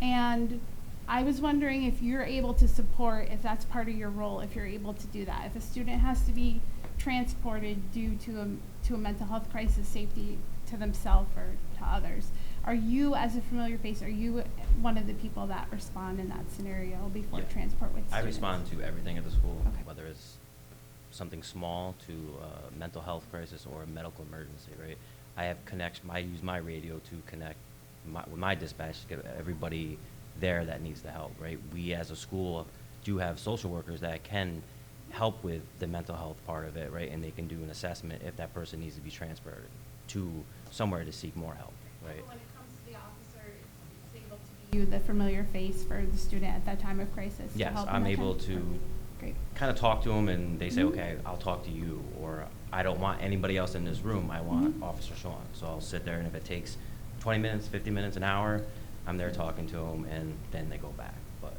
And I was wondering if you're able to support, if that's part of your role, if you're able to do that. If a student has to be transported due to a mental health crisis, safety to themselves or to others, are you, as a familiar face, are you one of the people that respond in that scenario before transport with students? I respond to everything at the school, whether it's something small to a mental health crisis or a medical emergency, right? I have connection, I use my radio to connect with my dispatch to get everybody there that needs the help, right? We as a school do have social workers that can help with the mental health part of it, right? And they can do an assessment if that person needs to be transferred to somewhere to seek more help, right? So when it comes to the officer, it's able to be you, the familiar face for the student at that time of crisis? Yes, I'm able to kind of talk to them, and they say, okay, I'll talk to you, or I don't want anybody else in this room, I want Officer Sean. So I'll sit there, and if it takes 20 minutes, 50 minutes, an hour, I'm there talking to them, and then they go back. But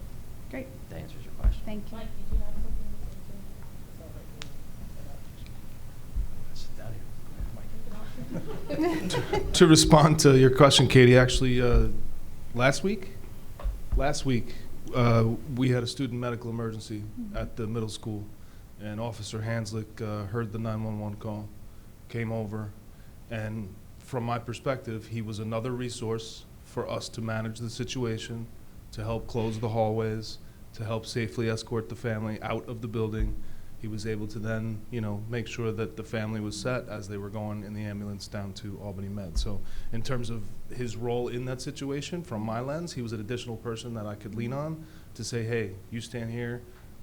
great. That answers your question. Thank you. To respond to your question, Katie, actually, last week, we had a student medical emergency at the middle school, and Officer Hanslick heard the 911 call, came over, and from my perspective, he was another resource for us to manage the situation, to help close the hallways, to help safely escort the family out of the building. He was able to then, make sure that the family was set as they were going in the ambulance down to Albany Med. So in terms of his role in that situation, from my lens, he was an additional person that I could lean on to say, hey, you stand here,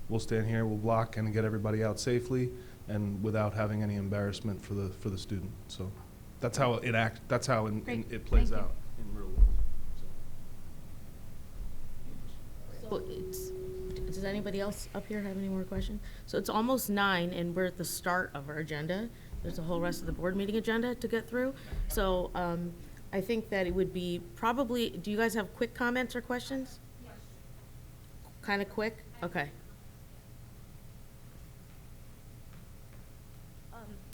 we'll block and get everybody out safely and without having any embarrassment for the student. So that's how it plays out in real world. So does anybody else up here have any more questions? So it's almost 9, and we're at the start of our agenda. There's a whole rest of the board meeting agenda to get through. So I think that it would be probably, do you guys have quick comments or questions? Yes. Kind of quick? Okay.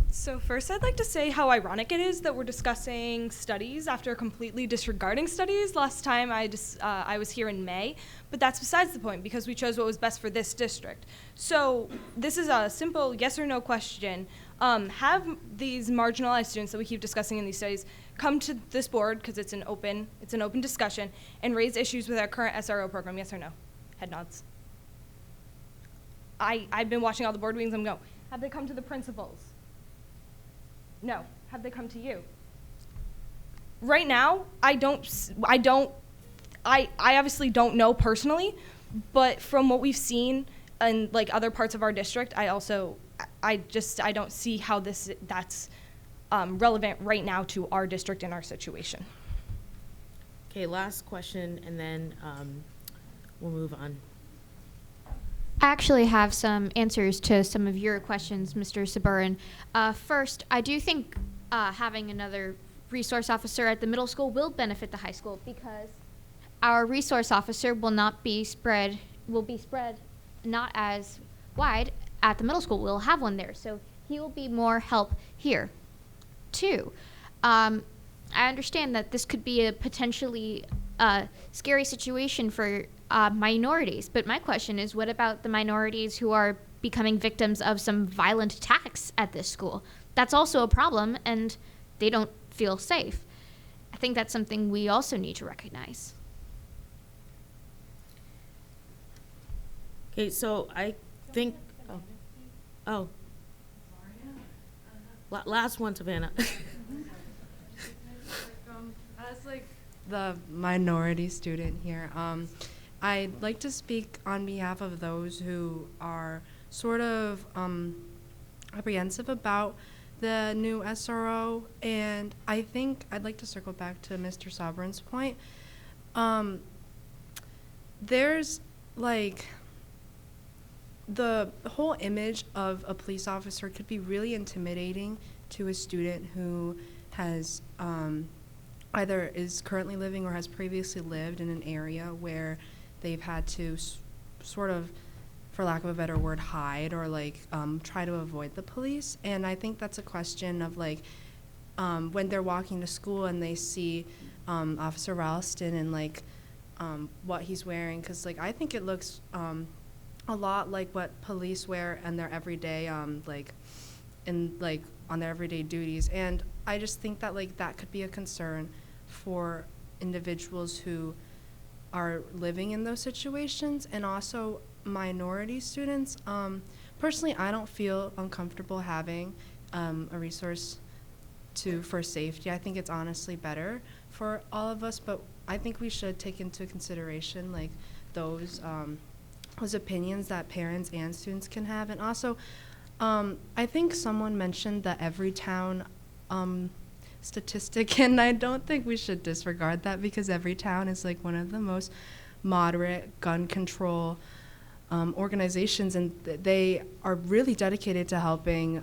So first, I'd like to say how ironic it is that we're discussing studies after completely disregarding studies. Last time I was here in May, but that's besides the point because we chose what was best for this district. So this is a simple yes or no question. Have these marginalized students that we keep discussing in these studies come to this board, because it's an open discussion, and raise issues with our current SRO program, yes or no? Head nods. I've been watching all the board meetings. I'm going, have they come to the principals? No. Have they come to you? Right now, I obviously don't know personally, but from what we've seen in other parts of our district, I don't see how that's relevant right now to our district and our situation. Okay, last question, and then we'll move on. I actually have some answers to some of your questions, Mr. Saburin. First, I do think having another resource officer at the middle school will benefit the high school because our resource officer will be spread not as wide at the middle school. We'll have one there, so he will be more help here. 2, I understand that this could be a potentially scary situation for minorities, but my question is, what about the minorities who are becoming victims of some violent attacks at this school? That's also a problem, and they don't feel safe. I think that's something we also need to recognize. Okay, so I think, last one, Savannah. the minority student here. I'd like to speak on behalf of those who are sort of apprehensive about the new SRO, and I think I'd like to circle back to Mr. Soberin's point. There's like the whole image of a police officer could be really intimidating to a student who has either is currently living or has previously lived in an area where they've had to sort of, for lack of a better word, hide or like try to avoid the police. And I think that's a question of like when they're walking to school and they see Officer Ralston and like what he's wearing, because like I think it looks a lot like what police wear in their everyday like on their everyday duties. And I just think that like that could be a concern for individuals who are living in those situations, and also minority students. Personally, I don't feel uncomfortable having a resource for safety. I think it's honestly better for all of us, but I think we should take into consideration like those opinions that parents and students can have. And also, I think someone mentioned the Everytown statistic, and I don't think we should disregard that, because Everytown is like one of the most moderate gun control organizations, and they are really dedicated to helping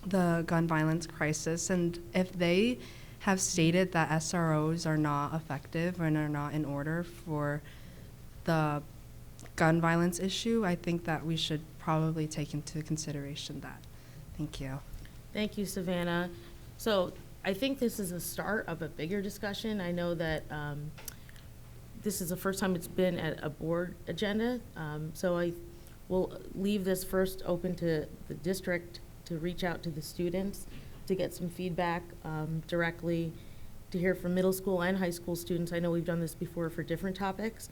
the gun violence crisis. And if they have stated that SROs are not effective and are not in order for the gun violence issue, I think that we should probably take into consideration that. Thank you. Thank you, Savannah. So I think this is a start of a bigger discussion. I know that this is the first time it's been at a board agenda. So I will leave this first open to the district to reach out to the students to get some feedback directly, to hear from middle school and high school students. I know we've done this before for different topics,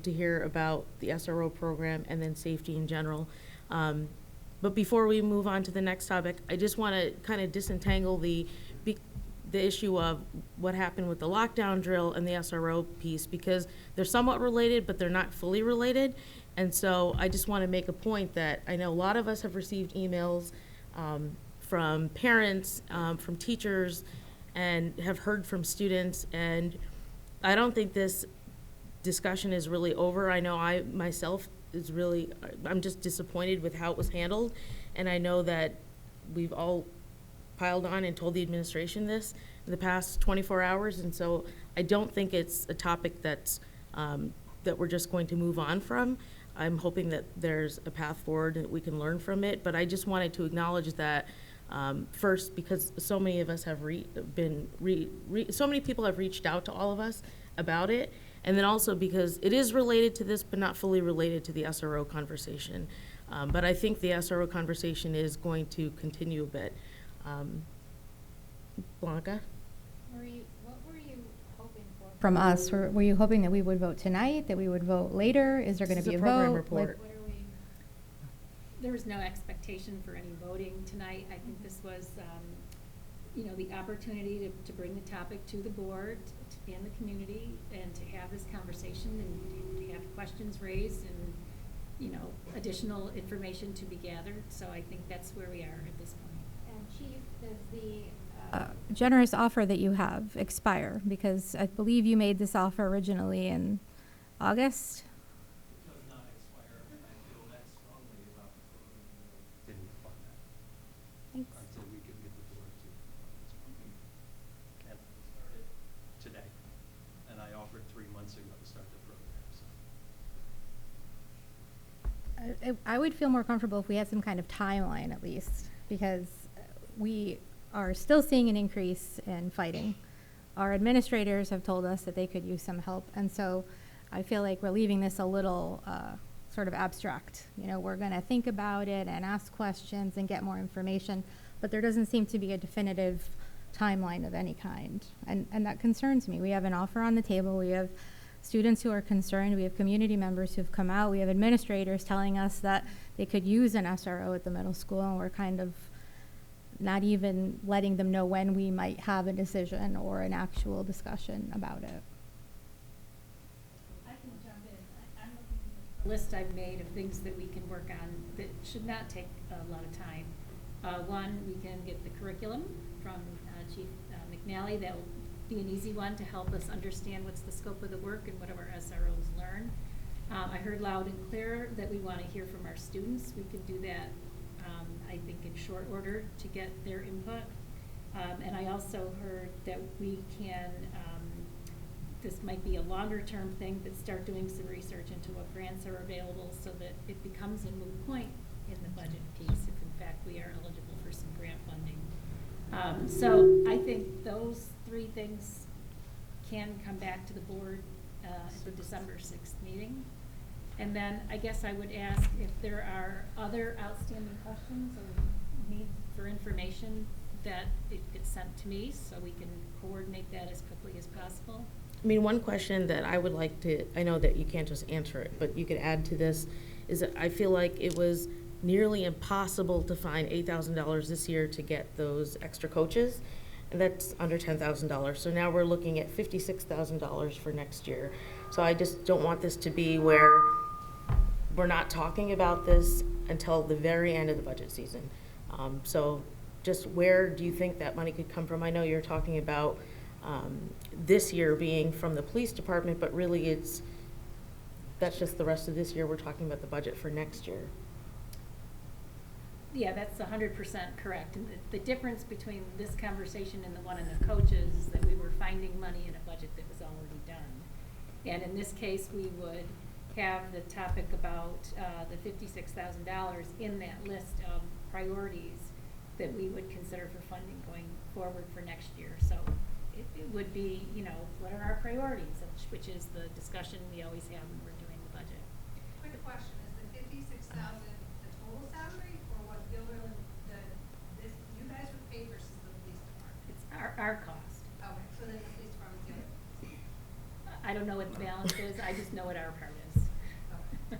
to hear about the SRO program and then safety in general. But before we move on to the next topic, I just want to kind of disentangle the issue of what happened with the lockdown drill and the SRO piece, because they're somewhat related, but they're not fully related. And so I just want to make a point that I know a lot of us have received emails from parents, from teachers, and have heard from students. And I don't think this discussion is really over. I know I myself I'm just disappointed with how it was handled. And I know that we've all piled on and told the administration this in the past 24 hours. And so I don't think it's a topic that's, that we're just going to move on from. I'm hoping that there's a path forward and we can learn from it. But I just wanted to acknowledge that first, because so many of us have so many people have reached out to all of us about it. And then also because it is related to this, but not fully related to the SRO conversation. But I think the SRO conversation is going to continue a bit. Blanca? What were you hoping for from us? Were you hoping that we would vote tonight, that we would vote later? Is there going to be a program vote? report. There was no expectation for any voting tonight. I think this was, the opportunity to bring the topic to the board and the community, and to have this conversation and to have questions raised and, additional information to be gathered. So I think that's where we are at this point. And Chief, does the generous offer that you have expire? Because I believe you made this offer originally in August. Thanks. Until we can get the board to and started today, and I offered 3 months ago to start the program. So I would feel more comfortable if we had some kind of timeline at least, because we are still seeing an increase in fighting. Our administrators have told us that they could use some help, and so I feel like we're leaving this a little sort of abstract. We're going to think about it and ask questions and get more information, but there doesn't seem to be a definitive timeline of any kind, and that concerns me. We have an offer on the table. We have students who are concerned. We have community members who've come out. We have administrators telling us that they could use an SRO at the middle school, and we're kind of not even letting them know when we might have a decision or an actual discussion about it. I can jump in. I'm looking at the list I've made of things that we can work on that should not take a lot of time. One, we can get the curriculum from Chief McNally. That will be an easy one to help us understand what's the scope of the work and what our SROs learn. I heard loud and clear that we want to hear from our students. We can do that, I think, in short order to get their input. And I also heard that we can, this might be a longer term thing, but start doing some research into what grants are available so that it becomes a moot point in the budget piece if in fact we are eligible for some grant funding. So I think those three things can come back to the board at the December 6th meeting. And then I guess I would ask if there are other outstanding questions or needs for information that it gets sent to me so we can coordinate that as quickly as possible. I mean, one question that I would like to, I know that you can't just answer it, but you could add to this, is that I feel like it was nearly impossible to find $8,000 this year to get those extra coaches, and that's under $10,000. So now we're looking at $56,000 for next year. So I just don't want this to be where we're not talking about this until the very end of the budget season. So just where do you think that money could come from? I know you're talking about this year being from the police department, but really that's just the rest of this year. We're talking about the budget for next year. Yeah, that's 100% correct. And the difference between this conversation and the one in the coaches is that we were finding money in a budget that was already done. And in this case, we would have the topic about the $56,000 in that list of priorities that we would consider for funding going forward for next year. So it would be, you know, what are our priorities, which is the discussion we always have when we're doing the budget. Quick question, is the $56,000 the total salary, or what Gilderland, you guys would pay versus the police department? It's our cost. Okay, so then the police department's the other. I don't know what the balance is, I just know what our part is. Okay.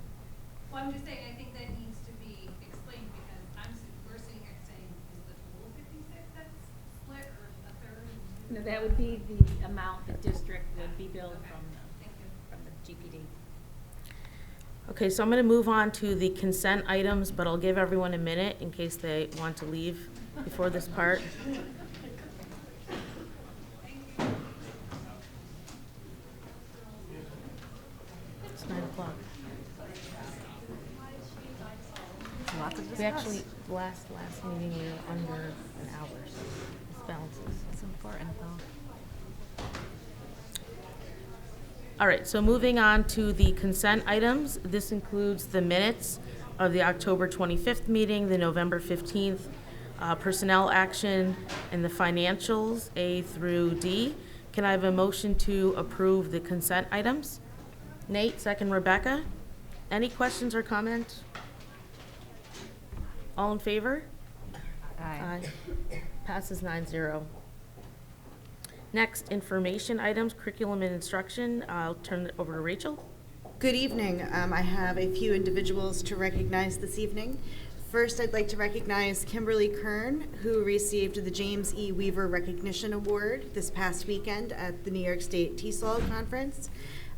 Well, I'm just saying, I think that needs to be explained, because we're sitting here saying, is the total 56 that's split, or a third? No, that would be the amount the district would be billed from the GPD. Okay, so I'm going to move on to the consent items, but I'll give everyone a minute in case they want to leave before this part. It's 9 o'clock. We actually, last meeting, we were under an hour, so this balances. It's important, though. All right, so moving on to the consent items. This includes the minutes of the October 25th meeting, the November 15th personnel action, and the financials, A through D. Can I have a motion to approve the consent items? Nate, second Rebecca. Any questions or comments? All in favor? Aye. Passes 9-0. Next, information items, curriculum and instruction. I'll turn it over to Rachel. Good evening. I have a few individuals to recognize this evening. First, I'd like to recognize Kimberly Kern, who received the James E. Weaver Recognition Award this past weekend at the New York State TESOL Conference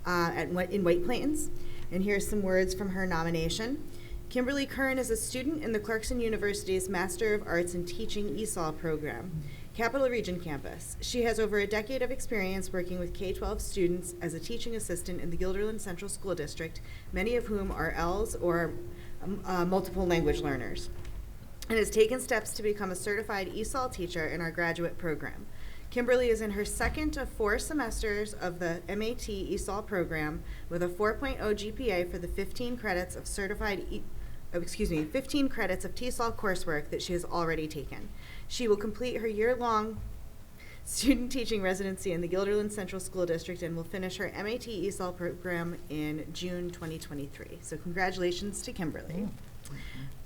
in White Plains. And here's some words from her nomination. Kimberly Kern is a student in the Clarkson University's Master of Arts in Teaching ESOL program, Capital Region campus. She has over a decade of experience working with K-12 students as a teaching assistant in the Guilderland Central School District, many of whom are ELs or multiple language learners, and has taken steps to become a certified ESOL teacher in our graduate program. Kimberly is in her second of 4 semesters of the MAT ESOL program with a 4.0 GPA for the 15 credits of 15 credits of TESOL coursework that she has already taken. She will complete her year-long student teaching residency in the Guilderland Central School District and will finish her MAT ESOL program in June 2023. So congratulations to Kimberly.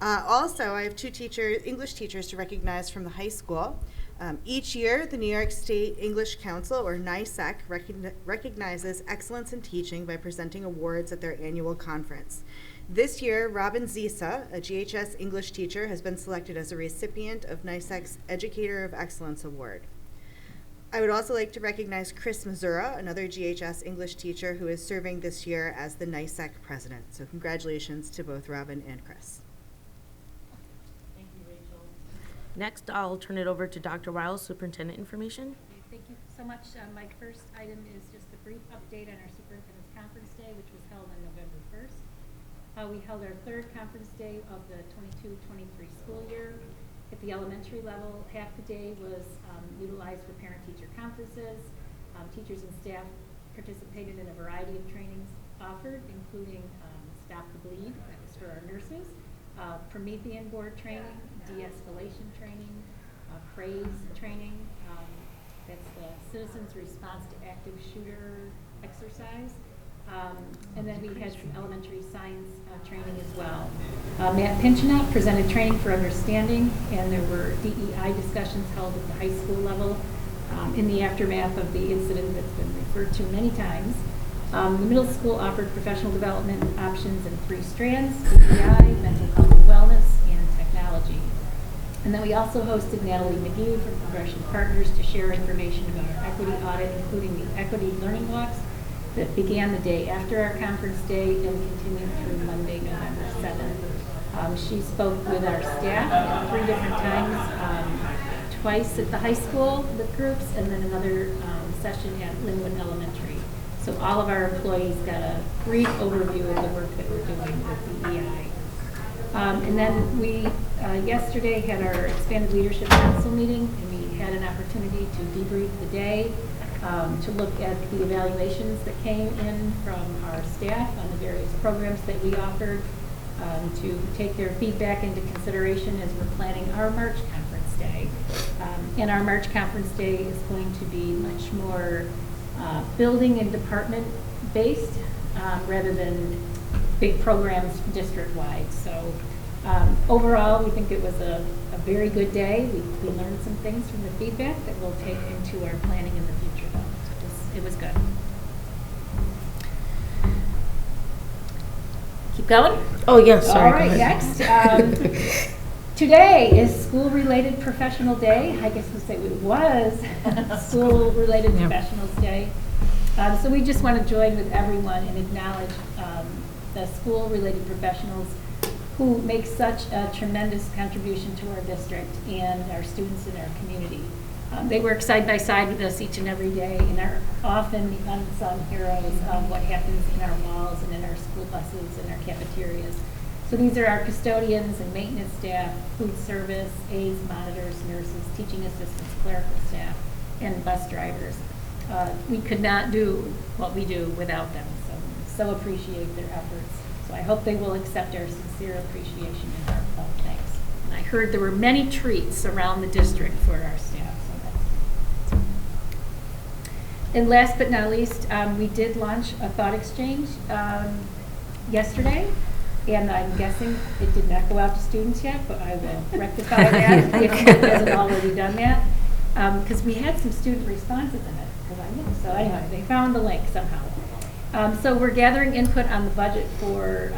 Also, I have 2 English teachers to recognize from the high school. Each year, the New York State English Council, or NYSEC, recognizes excellence in teaching by presenting awards at their annual conference. This year, Robin Zisa, a GHS English teacher, has been selected as a recipient of NYSEC's Educator of Excellence Award. I would also like to recognize Chris Mazura, another GHS English teacher who is serving this year as the NYSEC president. So congratulations to both Robin and Chris. Thank you, Rachel. Next, I'll turn it over to Dr. Wiles, Superintendent Information. Thank you so much. My first item is just a brief update on our Superintendent's Conference Day, which was held on November 1st. We held our third conference day of the 22-23 school year. At the elementary level, half the day was utilized for parent-teacher conferences. Teachers and staff participated in a variety of trainings offered, including Stop the Bleed, that was for our nurses, Promethean board training, de-escalation training, praise training, that's the Citizens Response to Active Shooter exercise. And then we had some elementary science training as well. Matt Pinchinot presented training for understanding, and there were DEI discussions held at the high school level in the aftermath of the incident that's been referred to many times. The middle school offered professional development options in 3 strands: DEI, mental health and wellness, and technology. And then we also hosted Natalie McGee from Progression Partners to share information about our equity audit, including the equity learning blocks that began the day after our conference day and continued through Monday, November 7th. She spoke with our staff at 3 different times, twice at the high school with groups, and then another session at Linwood Elementary. So all of our employees got a brief overview of the work that we're doing with DEI. And then we yesterday had our Expanded Leadership Council meeting, and we had an opportunity to debrief the day, to look at the evaluations that came in from our staff on the various programs that we offered, to take their feedback into consideration as we're planning our March Conference Day. And our March Conference Day is going to be much more building and department based rather than big programs district-wide. So overall, we think it was a very good day. We learned some things from the feedback that we'll take into our planning in the future. It was good. Keep going? Oh, yes, sorry. All right, next. Today is School-Related Professional Day. I guess we'll say it was School-Related Professionals Day. So we just want to join with everyone and acknowledge the school-related professionals who make such a tremendous contribution to our district and our students in our community. They work side by side with us each and every day and are often the unsung heroes of what happens in our walls and in our school buses and our cafeterias. So these are our custodians and maintenance staff, food service, aides, monitors, nurses, teaching assistants, clerical staff, and bus drivers. We could not do what we do without them, so appreciate their efforts. So I hope they will accept our sincere appreciation and heartfelt thanks. And I heard there were many treats around the district for our staff. And last but not least, we did launch a thought exchange yesterday, and I'm guessing it did not go out to students yet, but I will rectify that if it hasn't already done that, because we had some student responses in it. So anyway, they found the link somehow. So we're gathering input on the budget for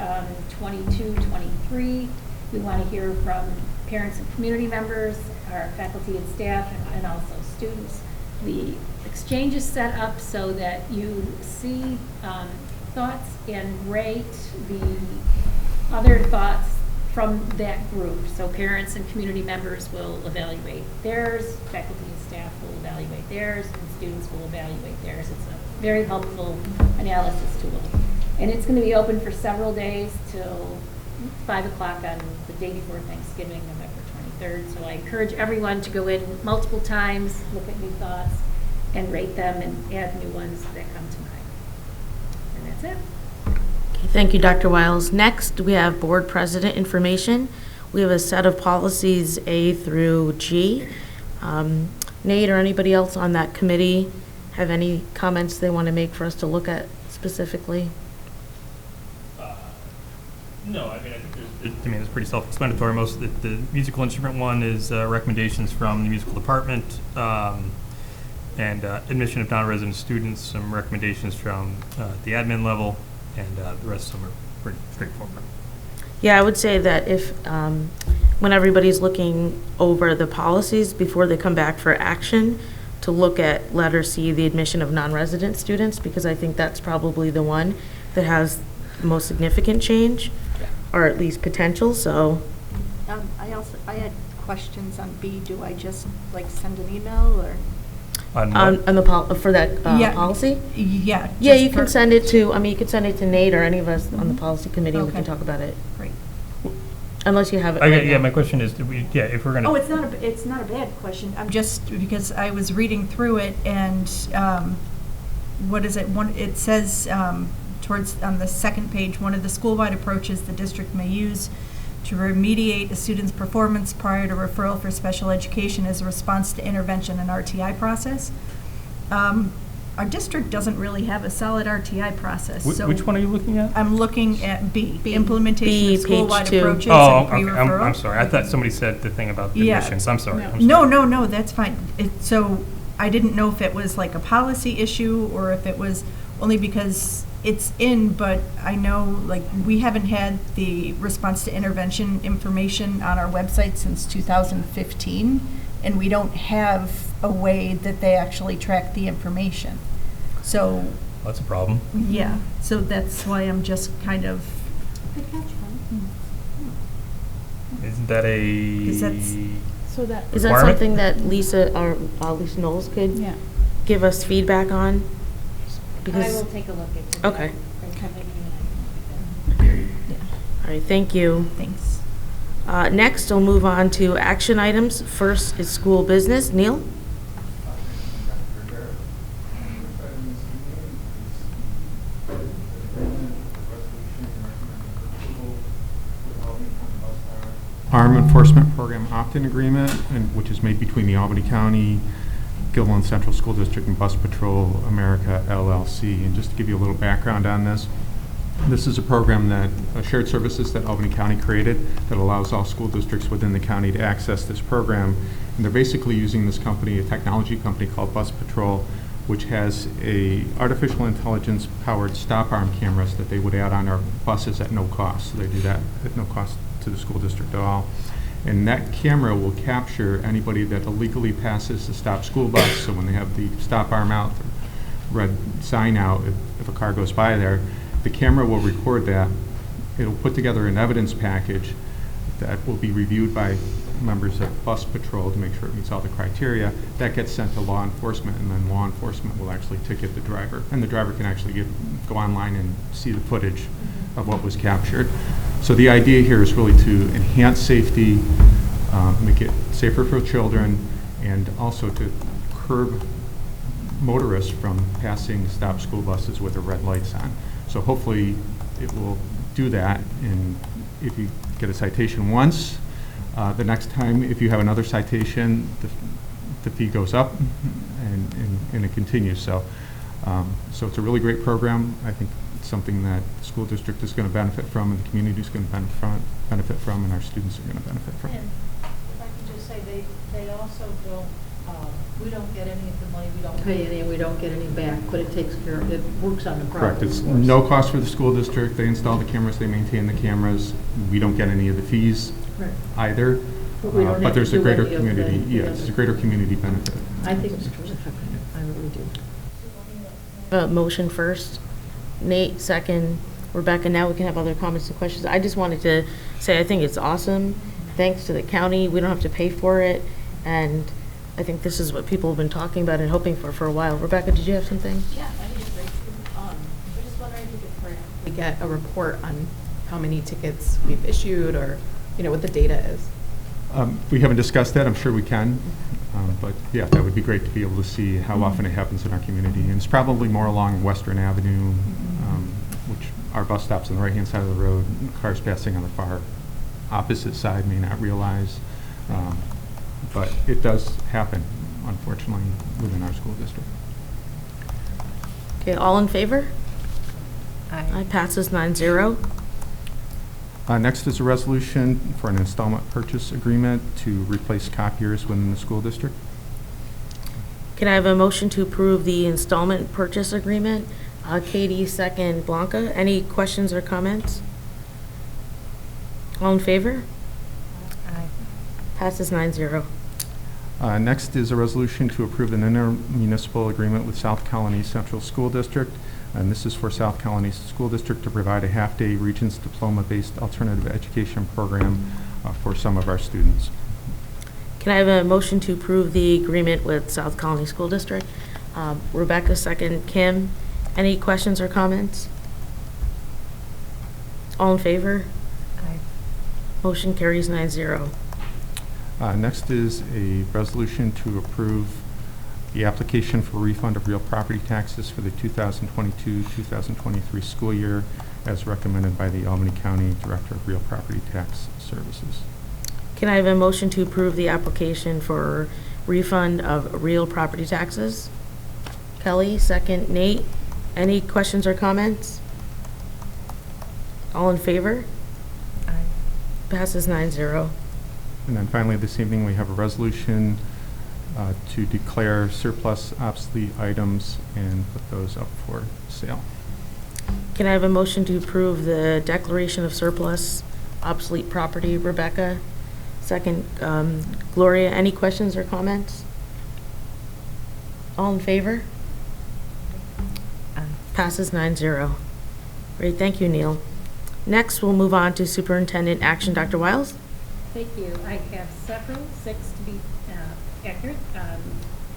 22-23. We want to hear from parents and community members, our faculty and staff, and also students. The exchange is set up so that you see thoughts and rate the other thoughts from that group. So parents and community members will evaluate theirs, faculty and staff will evaluate theirs, and students will evaluate theirs. It's a very helpful analysis tool. And it's going to be open for several days till 5 o'clock on the day before Thanksgiving, November 23rd. So I encourage everyone to go in multiple times, look at new thoughts, and rate them and add new ones that come to mind. And that's it. Okay, thank you, Dr. Wiles. Next, we have board president information. We have a set of policies A through G. Nate or anybody else on that committee have any comments they want to make for us to look at specifically? No, I mean, I think it's pretty self-explanatory. Most of the musical instrument one is recommendations from the musical department, and admission of non-resident students, some recommendations from the admin level, and the rest of them are pretty straightforward. Yeah, I would say that if, when everybody's looking over the policies before they come back for action, to look at letter C, the admission of non-resident students, because I think that's probably the one that has the most significant change, or at least potential, so. I had questions on B. Do I just like send an email or? On the for that Yeah. policy? Yeah. Yeah, just you can for- send it to, I mean, you could send it to Nate or any of us on the policy committee, and we can Okay. talk about it. Great. Unless you have it right Okay, yeah, now. my question is, if we're gonna. Oh, it's not a bad question. I'm just, because I was reading through it and, what is it? It says, on the second page, one of the school-wide approaches the district may use to remediate a student's performance prior to referral for special education is a response to intervention and RTI process. Our district doesn't really have a solid RTI process, so. Which one are you looking at? I'm looking at B, implementation B, of school-wide page 2. approaches Oh, and okay, pre-referral. I'm sorry. I thought somebody said the thing about the Yeah. admissions. I'm sorry. No, that's fine. So I didn't know if it was like a policy issue or if it was only because it's in, but I know, like, we haven't had the response to intervention information on our website since 2015, and we don't have a way that they actually track the information. So, That's a problem. yeah, so that's why I'm just kind of. Isn't that a? 'Cause that's- So that. Is that requirement? something that Lisa, or Lisa Knowles could Yeah. give us feedback on? I Because, will take a look at it. Okay. And come in and I can look at that. all right, thank you. Thanks. Next, we'll move on to action items. First is school business. Neil? Arm Enforcement Program opt-in agreement, which is made between the Albany County, Gilliland Central School District, and Bus Patrol America LLC. And just to give you a little background on this, this is a program that, shared services that Albany County created that allows all school districts within the county to access this program. And they're basically using this company, a technology company called Bus Patrol, which has a artificial intelligence powered stop arm cameras that they would add on our buses at no cost. So they do that at no cost to the school district at all. And that camera will capture anybody that illegally passes the stop school bus. So when they have the stop arm out, the red sign out, if a car goes by there, the camera will record that. It'll put together an evidence package that will be reviewed by members of Bus Patrol to make sure it meets all the criteria. That gets sent to law enforcement, and then law enforcement will actually ticket the driver. And the driver can actually go online and see the footage of what was captured. So the idea here is really to enhance safety, make it safer for children, and also to curb motorists from passing stop school buses with their red lights on. So hopefully it will do that, and if you get a citation once, the next time, if you have another citation, the fee goes up, and it continues. So it's a really great program. I think it's something that the school district is going to benefit from, and the community is going to benefit from, and our students are going to benefit from. And if I can just say, they also don't, we don't get any of the money, we don't pay any, and we don't get any back, but it takes care of, it works on the problem. Correct. It's no cost for the school district. They install the cameras, they maintain the cameras. We don't get any of the fees Right. either. But we don't have But there's to a do greater any of the- community, yeah, there's a greater community benefit. I think it's terrific, I really do. Motion first. Nate, second. Rebecca, now we can have other comments and questions. I just wanted to say I think it's awesome. Thanks to the county. We don't have to pay for it. And I think this is what people have been talking about and hoping for a while. Rebecca, did you have something? Yeah, I think it's great. We're just wondering if we could perhaps we get a report on how many tickets we've issued, or, what the data is. We haven't discussed that. I'm sure we can. But yeah, that would be great to be able to see how often it happens in our community. And it's probably more along Western Avenue, which our bus stops on the right-hand side of the road. Cars passing on the far opposite side may not realize. But it does happen, unfortunately, within our school district. Okay, all in favor? Aye. Aye, passes 9-0. Next is a resolution for an installment purchase agreement to replace copiers within the school district. Can I have a motion to approve the installment purchase agreement? Katie, second. Blanca, any questions or comments? All in favor? Aye. Passes 9-0. Next is a resolution to approve an intermunicipal agreement with South Colony Central School District. And this is for South Colony School District to provide a half-day Regents Diploma-based alternative education program for some of our students. Can I have a motion to approve the agreement with South Colony School District? Rebecca, second. Kim, any questions or comments? All in favor? Aye. Motion carries 9-0. Next is a resolution to approve the application for refund of real property taxes for the 2022-2023 school year as recommended by the Albany County Director of Real Property Tax Services. Can I have a motion to approve the application for refund of real property taxes? Kelly, second. Nate, any questions or comments? All in favor? Aye. Passes 9-0. And then finally this evening we have a resolution to declare surplus obsolete items and put those up for sale. Can I have a motion to approve the declaration of surplus obsolete property? Rebecca, second. Gloria, any questions or comments? All in favor? Aye. Passes 9-0. Great, thank you, Neil. Next, we'll move on to Superintendent Action. Dr. Wiles? Thank you. I have several, 6 to be accurate.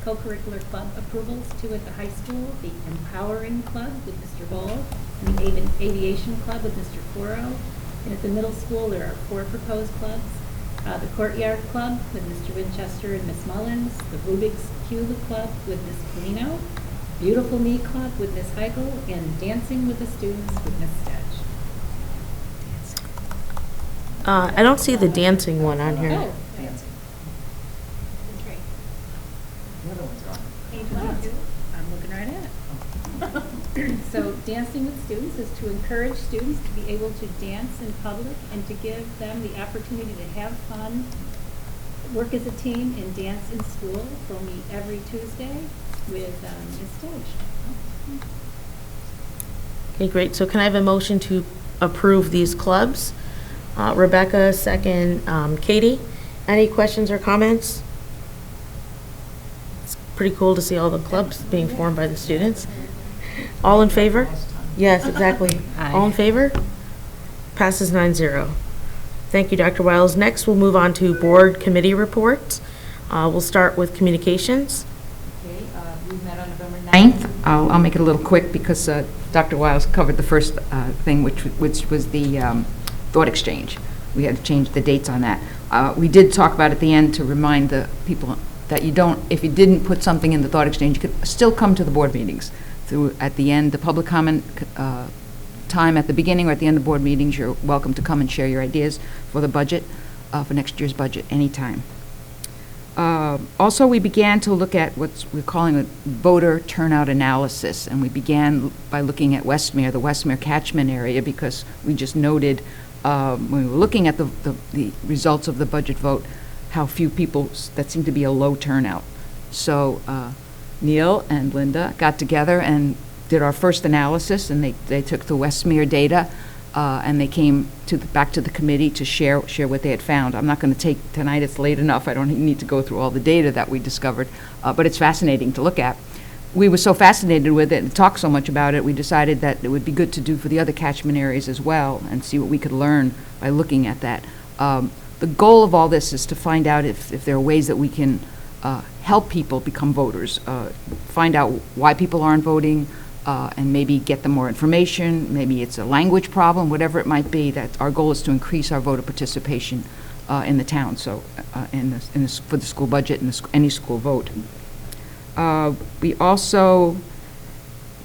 Co-curricular club approvals, 2 at the high school, the Empowering Club with Mr. Ball, and the Aviation Club with Mr. Foro. And at the middle school, there are 4 proposed clubs. The Courtyard Club with Mr. Winchester and Miss Mullins, the Rubik's Cube Club with Miss Polino, Beautiful Me Club with Miss Heigl, and Dancing with the Students with Miss Stedge. I don't see the dancing one on here. Oh, dancing. Page 22. I'm looking right at it. So Dancing with Students is to encourage students to be able to dance in public and to give them the opportunity to have fun, work as a team, and dance in school. They'll meet every Tuesday with Ms. Stedge. Okay, great. So can I have a motion to approve these clubs? Rebecca, second. Katie, any questions or comments? It's pretty cool to see all the clubs being formed by the students. All in favor? Yes, exactly. Aye. All in favor? Passes 9-0. Thank you, Dr. Wiles. Next, we'll move on to board committee reports. We'll start with communications. Okay, we met on November 9th. I'll make it a little quick because Dr. Wiles covered the first thing, which was the thought exchange. We had to change the dates on that. We did talk about at the end to remind the people that if you didn't put something in the thought exchange, you could still come to the board meetings. At the end, the public comment time at the beginning or at the end of board meetings, you're welcome to come and share your ideas for the budget, for next year's budget, anytime. Also, we began to look at what we're calling a voter turnout analysis, and we began by looking at Westmere, the Westmere catchment area, because we just noted when we were looking at the results of the budget vote, how few people, that seemed to be a low turnout. So Neil and Linda got together and did our first analysis, and they took the Westmere data and they came back to the committee to share what they had found. I'm not going to take tonight, it's late enough, I don't need to go through all the data that we discovered, but it's fascinating to look at. We were so fascinated with it and talked so much about it, we decided that it would be good to do for the other catchment areas as well and see what we could learn by looking at that. The goal of all this is to find out if there are ways that we can help people become voters, find out why people aren't voting, and maybe get them more information. Maybe it's a language problem, whatever it might be. That our goal is to increase our voter participation in the town, so for the school budget and any school vote. We also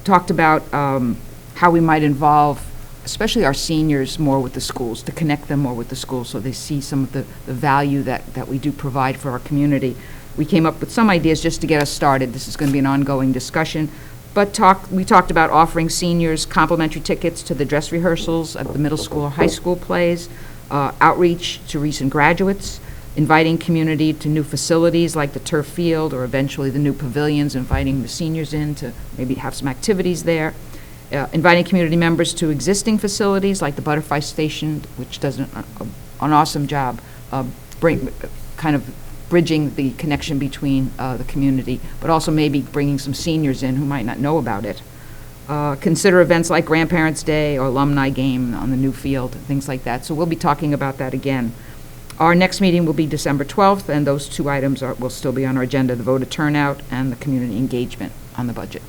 talked about how we might involve especially our seniors more with the schools, to connect them more with the schools so they see some of the value that we do provide for our community. We came up with some ideas just to get us started. This is going to be an ongoing discussion. But we talked about offering seniors complimentary tickets to the dress rehearsals at the middle school or high school plays, outreach to recent graduates, inviting community to new facilities like the turf field or eventually the new pavilions, inviting the seniors in to maybe have some activities there, inviting community members to existing facilities like the Butterfly Station, which does an awesome job kind of bridging the connection between the community, but also maybe bringing some seniors in who might not know about it. Consider events like Grandparents' Day or Alumni Game on the new field, things like that. So we'll be talking about that again. Our next meeting will be December 12th, and those two items will still be on our agenda, the voter turnout and the community engagement on the budget.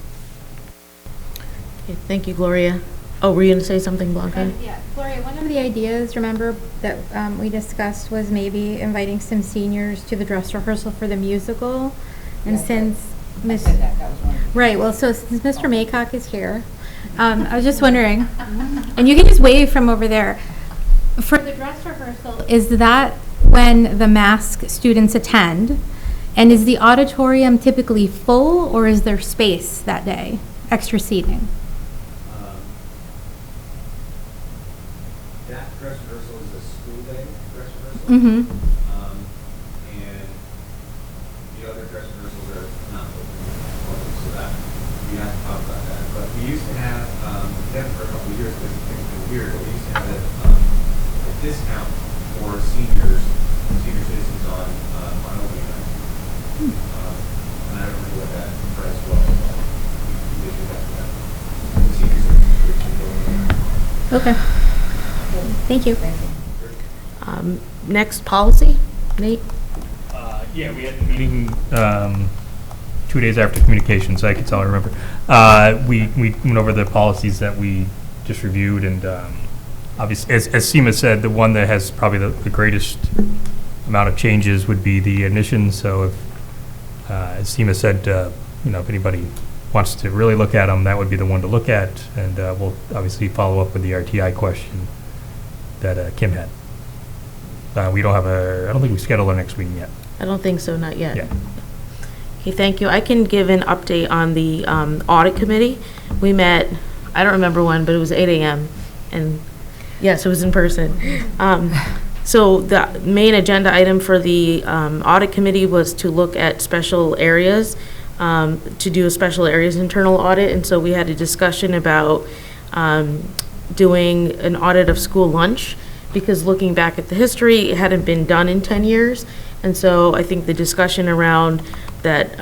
Okay, thank you, Gloria. Oh, were you going to say something, Blanca? Yeah, Gloria, one of the ideas, remember, that we discussed was maybe inviting some seniors to the dress rehearsal for the musical. And since Miss... Right, well, so since Mr. Maycock is here, I was just wondering, and you can just wave from over there. For the dress rehearsal, is that when the mask students attend? And is the auditorium typically full, or is there space that day, extra seating? That dress rehearsal is a school day dress rehearsal. Mm-hmm. And the other dress rehearsals are not open, so that we have to talk about that. But we used to have, we haven't for a couple of years because things have been weird, but we used to have a discount for senior citizens on opening night. And I don't remember what that price was, but we did do that for them. The senior citizens. Okay. Thank you. Next policy, Nate? Yeah, we had a meeting 2 days after communications, I can tell I remember. We went over the policies that we just reviewed, and obviously, as Seema said, the one that has probably the greatest amount of changes would be the admissions. So if, as Seema said, if anybody wants to really look at them, that would be the one to look at. And we'll obviously follow up with the RTI question that Kim had. We don't have I don't think we scheduled our next meeting yet. I don't think so, not yet. Yeah. Okay, thank you. I can give an update on the audit committee. We met, I don't remember when, but it was 8 a.m. and yes, it was in person. So the main agenda item for the audit committee was to look at special areas, to do a special areas internal audit. And so we had a discussion about doing an audit of school lunch, because looking back at the history, it hadn't been done in 10 years. And so I think the discussion around that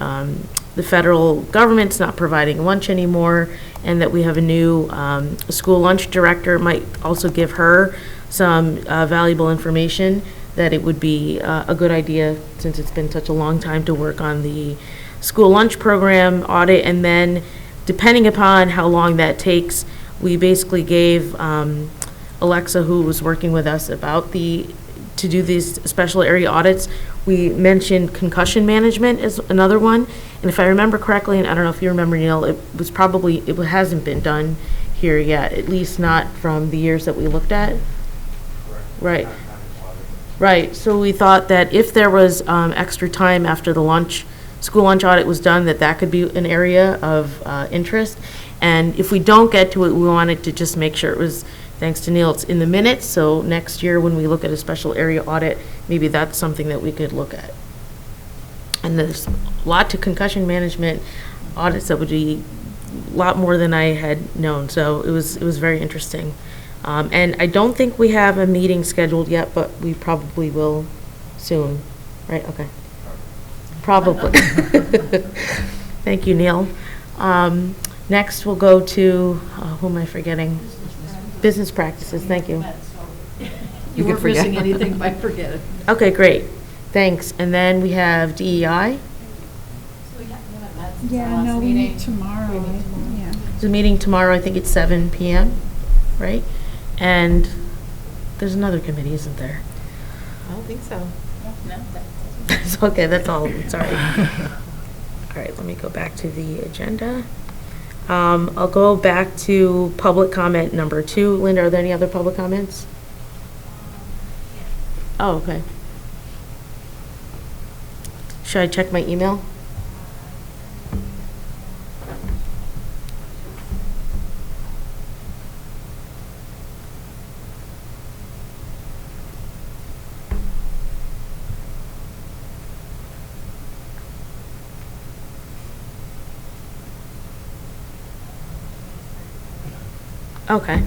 the federal government's not providing lunch anymore, and that we have a new school lunch director might also give her some valuable information, that it would be a good idea, since it's been such a long time, to work on the school lunch program audit. And then depending upon how long that takes, we basically gave Alexa, who was working with us to do these special area audits, we mentioned concussion management as another one. And if I remember correctly, and I don't know if you remember, Neil, it hasn't been done here yet, at least not from the years that we looked at. Right. Right. So we thought that if there was extra time after the school lunch audit was done, that could be an area of interest. And if we don't get to it, we wanted to just make sure it was, thanks to Neil, it's in the minutes. So next year when we look at a special area audit, maybe that's something that we could look at. And there's a lot to concussion management audits that would be a lot more than I had known. So it was very interesting. And I don't think we have a meeting scheduled yet, but we probably will soon. Right? Okay. Probably. Thank you, Neil. Next, we'll go to, who am I forgetting? Business practices. Thank you. You weren't missing anything by forgetting. Okay, great. Thanks. And then we have DEI. Yeah, no, we meet tomorrow. Yeah. There's a meeting tomorrow. I think it's 7 p.m., right? And there's another committee, isn't there? I don't think so. No. It's okay, that's all. Sorry. All right, let me go back to the agenda. I'll go back to public comment number 2. Linda, are there any other public comments? Oh, okay. Should I check my email? Okay.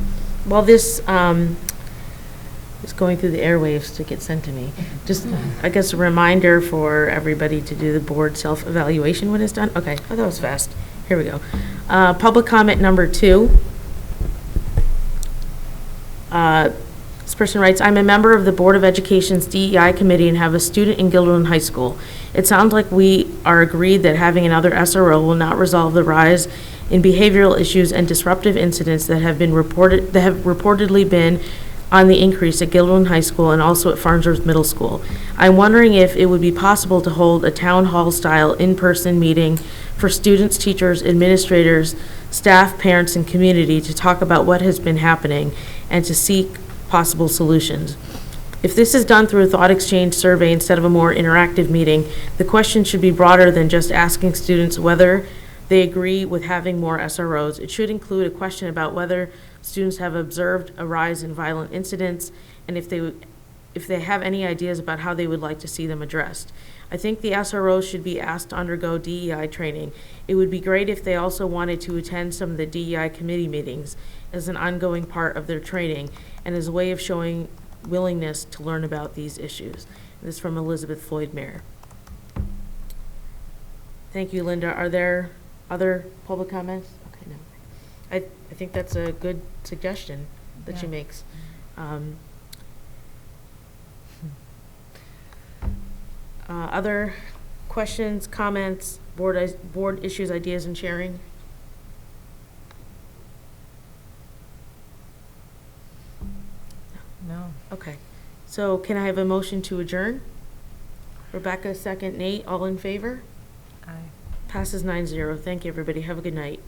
Well, this is going through the airwaves to get sent to me. Just, I guess, a reminder for everybody to do the board self-evaluation when it's done. Okay, oh, that was fast. Here we go. Public comment number 2. This person writes, I'm a member of the Board of Education's DEI committee and have a student in Guilderland High School. It sounds like we are agreed that having another SRO will not resolve the rise in behavioral issues and disruptive incidents that have reportedly been on the increase at Guilderland High School and also at Farnsworth Middle School. I'm wondering if it would be possible to hold a town hall style in-person meeting for students, teachers, administrators, staff, parents, and community to talk about what has been happening and to seek possible solutions. If this is done through a thought exchange survey instead of a more interactive meeting, the question should be broader than just asking students whether they agree with having more SROs. It should include a question about whether students have observed a rise in violent incidents and if they have any ideas about how they would like to see them addressed. I think the SROs should be asked to undergo DEI training. It would be great if they also wanted to attend some of the DEI committee meetings as an ongoing part of their training and as a way of showing willingness to learn about these issues. This is from Elizabeth Floyd Mayer. Thank you, Linda. Are there other public comments? Okay, no. I think that's a good suggestion that she makes. Other questions, comments, board issues, ideas, and sharing? No. Okay. So can I have a motion to adjourn? Rebecca, second. Nate, all in favor? Aye. Passes 9-0. Thank you, everybody. Have a good night.